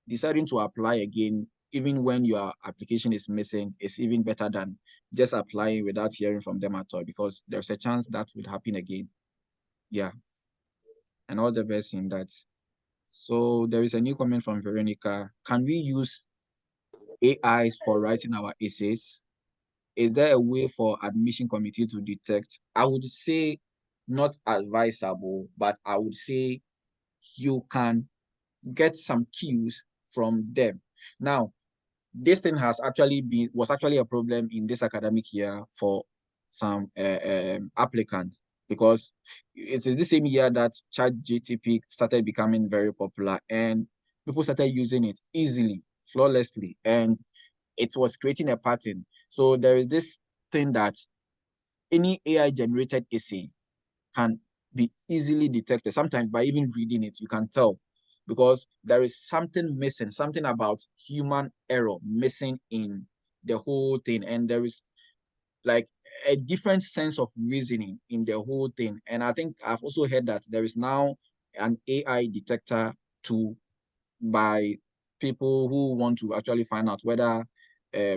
deciding to apply again, even when your application is missing, is even better than just applying without hearing from them at all, because there's a chance that will happen again. Yeah. And all the best in that. So there is a new comment from Veronica. Can we use AIs for writing our essays? Is there a way for admission committee to detect? I would say not advisable, but I would say you can get some cues from them. Now, this thing was actually a problem in this academic year for some applicants. because it is the same year that ChatGPT started becoming very popular and people started using it easily, flawlessly, and it was creating a pattern. So there is this thing that any AI generated essay can be easily detected. Sometimes by even reading it, you can tell because there is something missing, something about human error missing in the whole thing. And there is like a different sense of reasoning in the whole thing. And I think I've also heard that there is now an AI detector tool by people who want to actually find out whether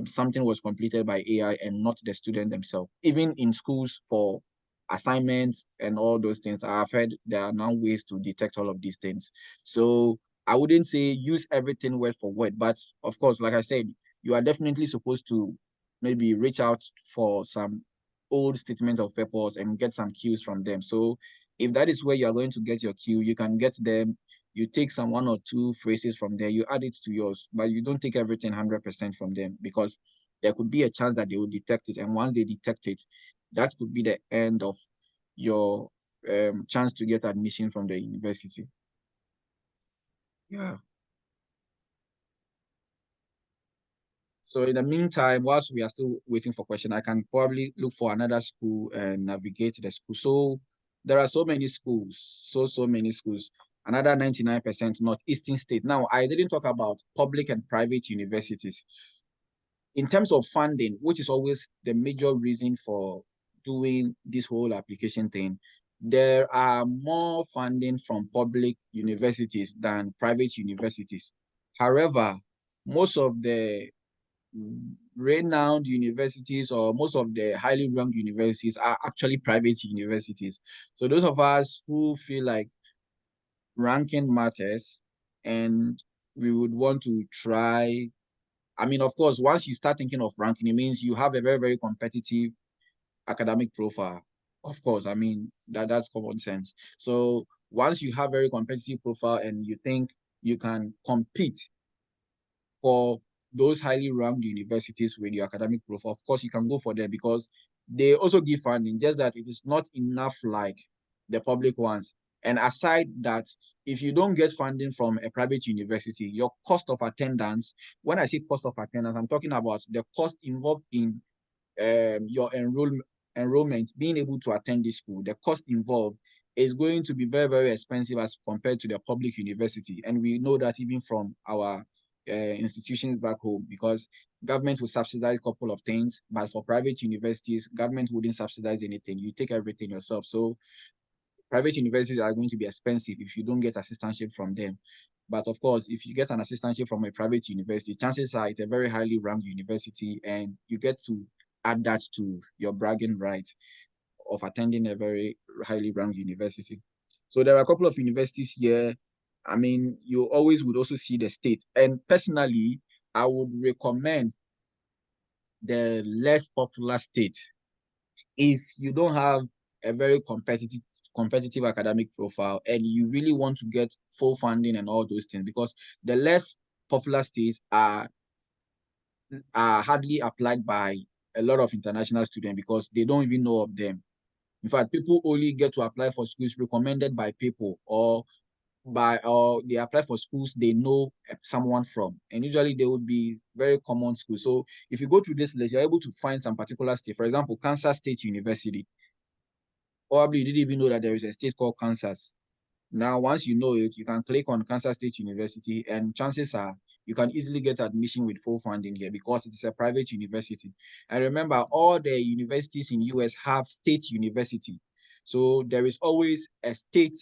something was completed by AI and not the student themselves. Even in schools for assignments and all those things, I've heard there are now ways to detect all of these things. So I wouldn't say use everything word for word, but of course, like I said, you are definitely supposed to maybe reach out for some old statement of purpose and get some cues from them. So if that is where you are going to get your cue, you can get them. You take some one or two phrases from there, you add it to yours, but you don't take everything 100% from them because there could be a chance that they will detect it. And once they detect it, that could be the end of your chance to get admission from the university. Yeah. So in the meantime, whilst we are still waiting for question, I can probably look for another school and navigate the school. So there are so many schools, so many schools. Another 99% Northeastern state. Now, I didn't talk about public and private universities. In terms of funding, which is always the major reason for doing this whole application thing, there are more funding from public universities than private universities. However, most of the renowned universities or most of the highly ranked universities are actually private universities. So those of us who feel like ranking matters and we would want to try, I mean, of course, once you start thinking of ranking, it means you have a very, very competitive academic profile. Of course, I mean, that's common sense. So once you have very competitive profile and you think you can compete for those highly ranked universities with your academic profile, of course, you can go for them because they also give funding, just that it is not enough like the public ones. And aside that, if you don't get funding from a private university, your cost of attendance, when I say cost of attendance, I'm talking about the cost involved in your enrollment, being able to attend this school, the cost involved is going to be very, very expensive as compared to the public university. And we know that even from our institutions back home, because government will subsidize a couple of things, but for private universities, government wouldn't subsidize anything. You take everything yourself. So private universities are going to be expensive if you don't get assistantship from them. But of course, if you get an assistantship from a private university, chances are it's a very highly ranked university and you get to add that to your bragging right of attending a very highly ranked university. So there are a couple of universities here. I mean, you always would also see the state. And personally, I would recommend the less popular state if you don't have a very competitive academic profile and you really want to get full funding and all those things, because the less popular states are hardly applied by a lot of international students because they don't even know of them. In fact, people only get to apply for schools recommended by people or they apply for schools they know someone from, and usually they would be very common schools. So if you go through this list, you're able to find some particular state. For example, Kansas State University. Probably you didn't even know that there is a state called Kansas. Now, once you know it, you can click on Kansas State University, and chances are you can easily get admission with full funding here because it is a private university. And remember, all the universities in US have state university. So there is always a state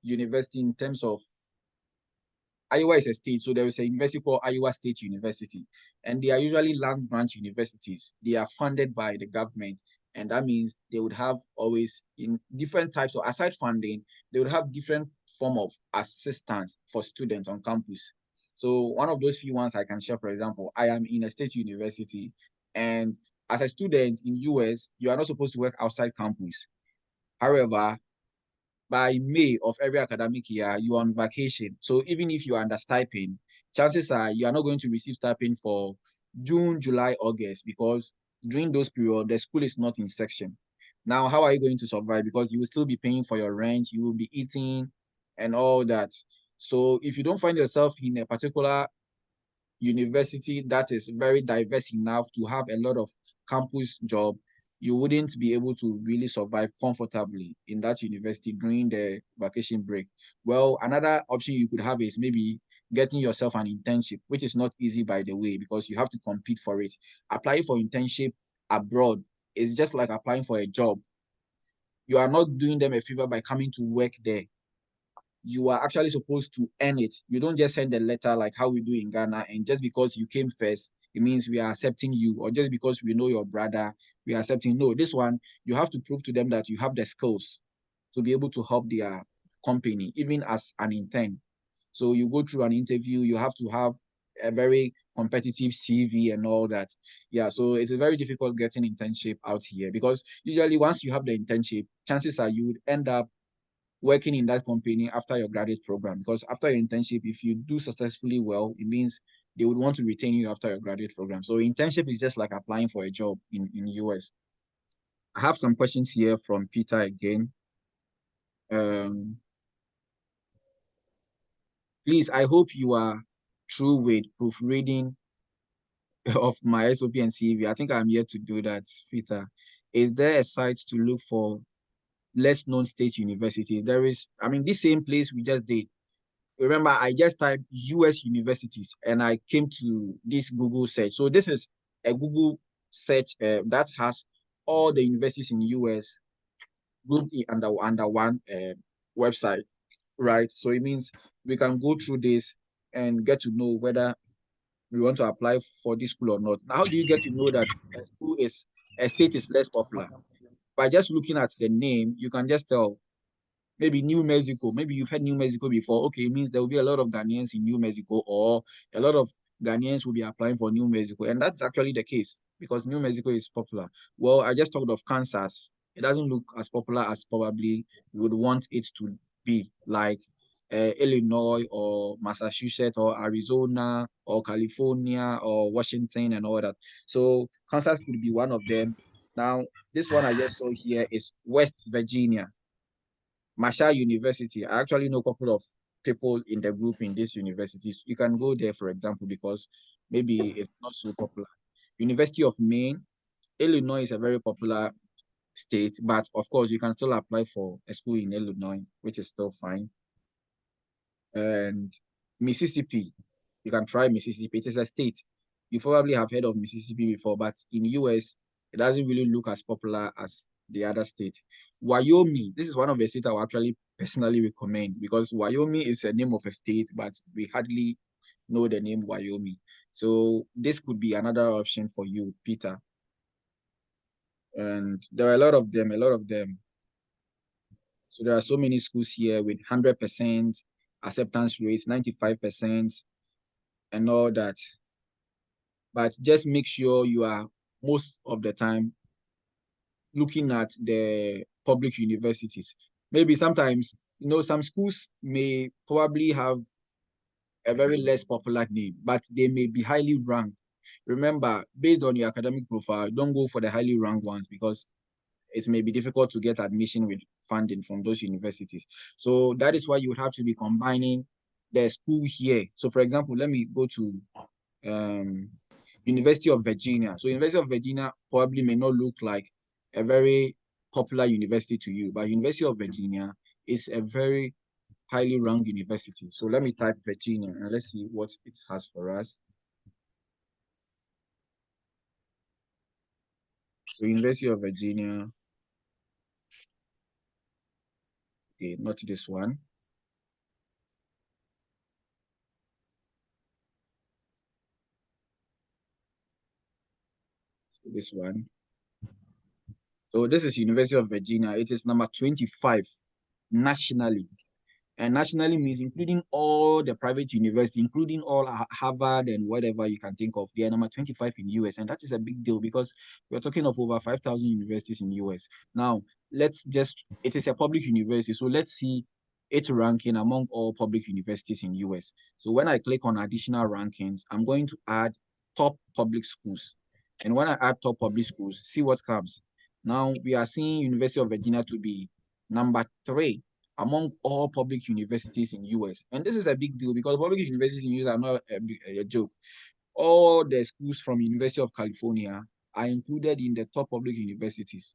university in terms of Iowa is a state, so there is a university called Iowa State University, and they are usually land grant universities. They are funded by the government, and that means they would have always in different types of aside funding, they would have different form of assistance for students on campus. So one of those few ones I can share, for example, I am in a state university, and as a student in US, you are not supposed to work outside campus. However, by May of every academic year, you're on vacation. So even if you are under stipend, chances are you are not going to receive stipend for June, July, August, because during those periods, the school is not in section. Now, how are you going to survive? Because you will still be paying for your rent, you will be eating and all that. So if you don't find yourself in a particular university that is very diverse enough to have a lot of campus job, you wouldn't be able to really survive comfortably in that university during the vacation break. Well, another option you could have is maybe getting yourself an internship, which is not easy, by the way, because you have to compete for it. Applying for internship abroad is just like applying for a job. You are not doing them a favor by coming to work there. You are actually supposed to earn it. You don't just send a letter like how we do in Ghana, and just because you came first, it means we are accepting you, or just because we know your brother, we are accepting. No, this one, you have to prove to them that you have the skills to be able to help their company, even as an intern. So you go through an interview, you have to have a very competitive CV and all that. Yeah, so it's very difficult getting internship out here, because usually once you have the internship, chances are you would end up working in that company after your graduate program. Because after your internship, if you do successfully well, it means they would want to retain you after your graduate program. So internship is just like applying for a job in US. I have some questions here from Peter again. Um, Please, I hope you are through with proofreading of my SOP and CV. I think I'm here to do that, Peter. Is there a site to look for less known state universities? There is, I mean, this same place we just did. Remember, I just typed US universities and I came to this Google search. So this is a Google search that has all the universities in US grouped under one website, right? So it means we can go through this and get to know whether we want to apply for this school or not. Now, how do you get to know that a state is less popular? By just looking at the name, you can just tell. Maybe New Mexico. Maybe you've heard New Mexico before. Okay, it means there will be a lot of Ghanaians in New Mexico, or a lot of Ghanaians will be applying for New Mexico. And that's actually the case, because New Mexico is popular. Well, I just talked of Kansas. It doesn't look as popular as probably you would want it to be, like Illinois or Massachusetts or Arizona or California or Washington and all that. So Kansas could be one of them. Now, this one I just saw here is West Virginia. Marshall University. I actually know a couple of people in the group in these universities. You can go there, for example, because maybe it's not so popular. University of Maine, Illinois is a very popular state, but of course, you can still apply for a school in Illinois, which is still fine. And Mississippi, you can try Mississippi. It is a state. You probably have heard of Mississippi before, but in US, it doesn't really look as popular as the other state. Wyoming, this is one of the states I would actually personally recommend, because Wyoming is a name of a state, but we hardly know the name Wyoming. So this could be another option for you, Peter. And there are a lot of them, a lot of them. So there are so many schools here with 100% acceptance rates, 95%, and all that. But just make sure you are most of the time looking at the public universities. Maybe sometimes, some schools may probably have a very less popular name, but they may be highly ranked. Remember, based on your academic profile, don't go for the highly ranked ones, because it may be difficult to get admission with funding from those universities. So that is why you would have to be combining the school here. So for example, let me go to University of Virginia. So University of Virginia probably may not look like a very popular university to you, but University of Virginia is a very highly ranked university. So let me type Virginia and let's see what it has for us. So University of Virginia, okay, not this one. So this one. So this is University of Virginia. It is number 25 nationally. And nationally means including all the private universities, including all Harvard and whatever you can think of. They are number 25 in US. And that is a big deal, because we're talking of over 5,000 universities in US. Now, it is a public university. So let's see its ranking among all public universities in US. So when I click on additional rankings, I'm going to add top public schools. And when I add top public schools, see what comes. Now we are seeing University of Virginia to be number 3 among all public universities in US. And this is a big deal because public universities in US are not a joke. All the schools from University of California are included in the top public universities.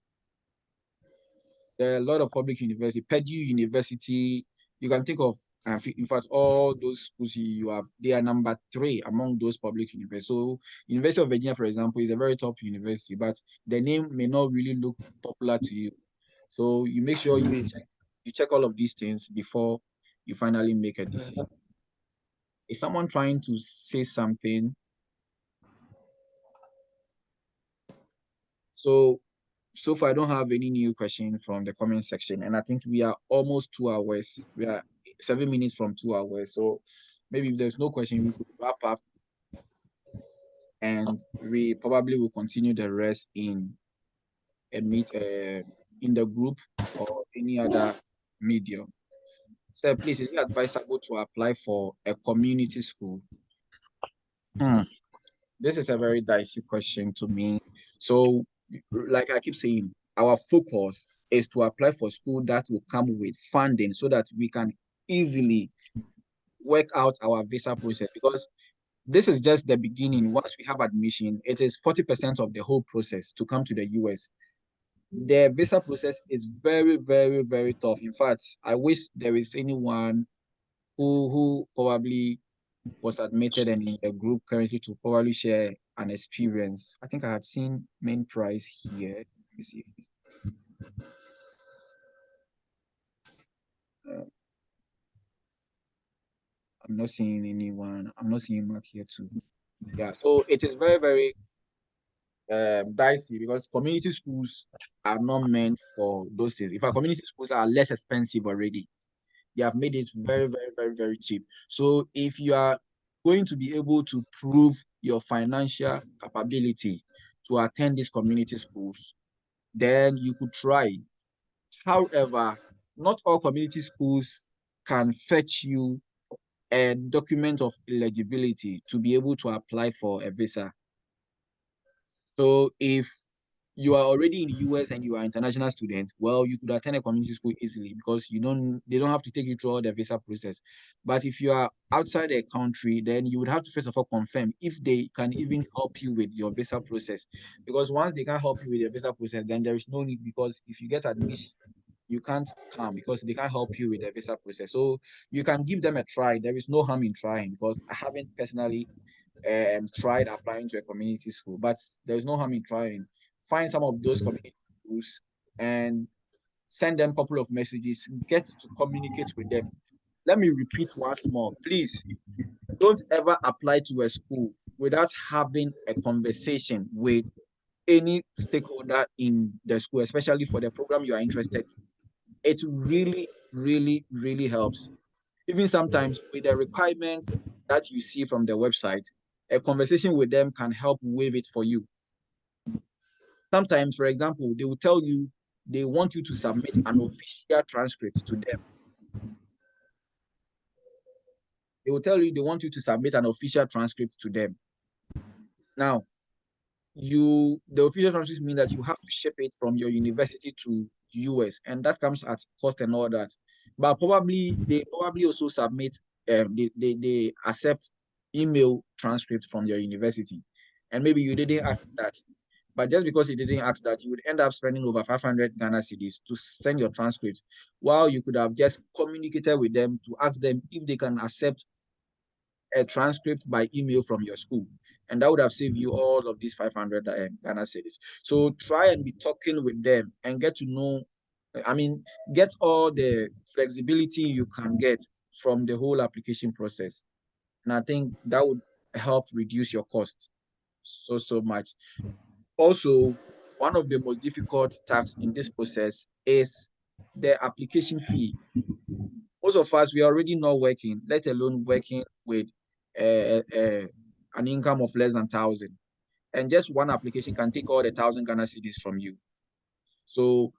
There are a lot of public universities. Purdue University, you can think of, in fact, all those schools you have, they are number 3 among those public universities. So University of Virginia, for example, is a very top university, but the name may not really look popular to you. So you make sure you check all of these things before you finally make a decision. Is someone trying to say something? So far, I don't have any new question from the comment section, and I think we are almost 2 hours. We are 7 minutes from 2 hours. So maybe if there's no question, we could wrap up, and we probably will continue the rest in a meet in the group or any other medium. So please, is it advisable to apply for a community school? This is a very dicey question to me. So, like I keep saying, our focus is to apply for school that will come with funding so that we can easily work out our visa process, because this is just the beginning. Once we have admission, it is 40% of the whole process to come to the US. The visa process is very, very, very tough. In fact, I wish there is anyone who probably was admitted and in a group currently to probably share an experience. I think I had seen main price here. Let me see. I'm not seeing anyone. I'm not seeing Mark here too. Yeah, so it is very, very dicey because community schools are not meant for those things. In fact, community schools are less expensive already. They have made it very, very, very, very cheap. So if you are going to be able to prove your financial capability to attend these community schools, then you could try. However, not all community schools can fetch you a document of eligibility to be able to apply for a visa. So if you are already in the US and you are an international student, well, you could attend a community school easily because they don't have to take you through all the visa process. But if you are outside the country, then you would have to first of all confirm if they can even help you with your visa process. Because once they can't help you with your visa process, then there is no need, because if you get admission, you can't come because they can't help you with the visa process. So you can give them a try. There is no harm in trying, because I haven't personally tried applying to a community school, but there's no harm in trying. Find some of those community schools and send them a couple of messages. Get to communicate with them. Let me repeat once more. Please don't ever apply to a school without having a conversation with any stakeholder in the school, especially for the program you are interested in. It really, really, really helps. Even sometimes with the requirements that you see from the website, a conversation with them can help waive it for you. Sometimes, for example, they will tell you they want you to submit an official transcript to them. They will tell you they want you to submit an official transcript to them. Now, the official transcript means that you have to ship it from your university to US, and that comes at cost and all that. But they probably also submit, they accept email transcript from your university, and maybe you didn't ask that. But just because you didn't ask that, you would end up spending over 500 Ghana cedis to send your transcript, while you could have just communicated with them to ask them if they can accept a transcript by email from your school. And that would have saved you all of these 500 Ghana cedis. So try and be talking with them and get to know, get all the flexibility you can get from the whole application process. And I think that would help reduce your cost so much. Also, one of the most difficult tasks in this process is the application fee. Most of us, we are already not working, let alone working with an income of less than 1,000. And just one application can take all the 1,000 Ghana cedis from you. So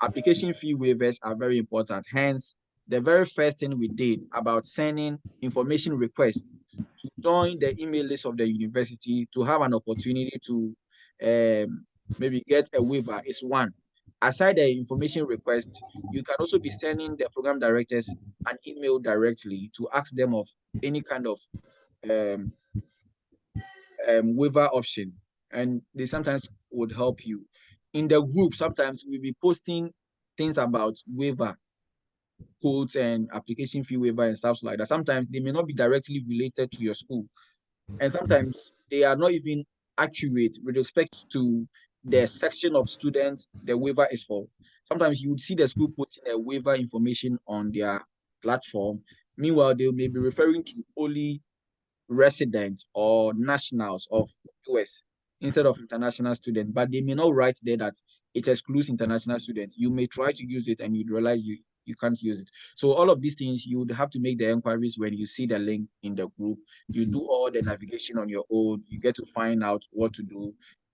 application fee waivers are very important. Hence, the very first thing we did about sending information requests to join the email list of the university to have an opportunity to maybe get a waiver is one. Aside the information request, you can also be sending the program directors an email directly to ask them of any kind of um, waiver option, and they sometimes would help you. In the group, sometimes we'll be posting things about waiver codes and application fee waiver and stuff like that. Sometimes they may not be directly related to your school, and sometimes they are not even accurate with respect to the section of students the waiver is for. Sometimes you would see the school putting a waiver information on their platform. Meanwhile, they may be referring to only residents or nationals of US instead of international students, but they may not write there that it excludes international students. You may try to use it and you'd realize you can't use it. So all of these things, you would have to make the inquiries when you see the link in the group. You do all the navigation on your own. You get to find out what to do.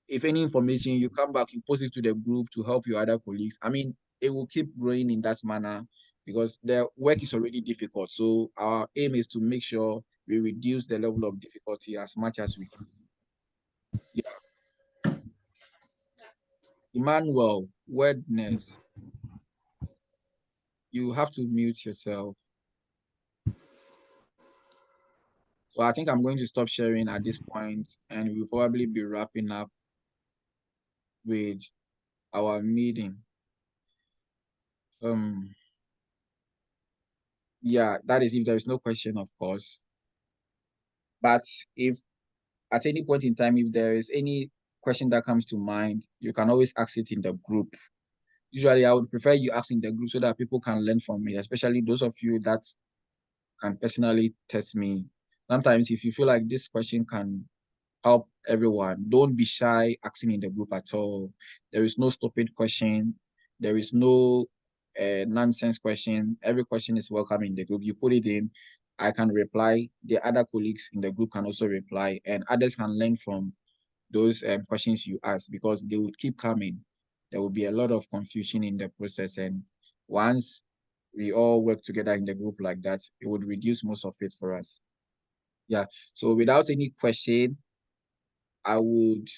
If any information, you come back, you post it to the group to help your other colleagues. I mean, it will keep growing in that manner because the work is already difficult. So our aim is to make sure we reduce the level of difficulty as much as we can. Yeah. Emmanuel, wordness. You have to mute yourself. So I think I'm going to stop sharing at this point, and we'll probably be wrapping up with our meeting. Yeah, that is if there is no question, of course. But if at any point in time, if there is any question that comes to mind, you can always ask it in the group. Usually, I would prefer you ask in the group so that people can learn from me, especially those of you that can personally test me. Sometimes, if you feel like this question can help everyone, don't be shy asking in the group at all. There is no stupid question. There is no nonsense question. Every question is welcome in the group. You put it in, I can reply. The other colleagues in the group can also reply, and others can learn from those questions you ask because they would keep coming. There will be a lot of confusion in the process, and once we all work together in the group like that, it would reduce most of it for us. Yeah. So without any question, I would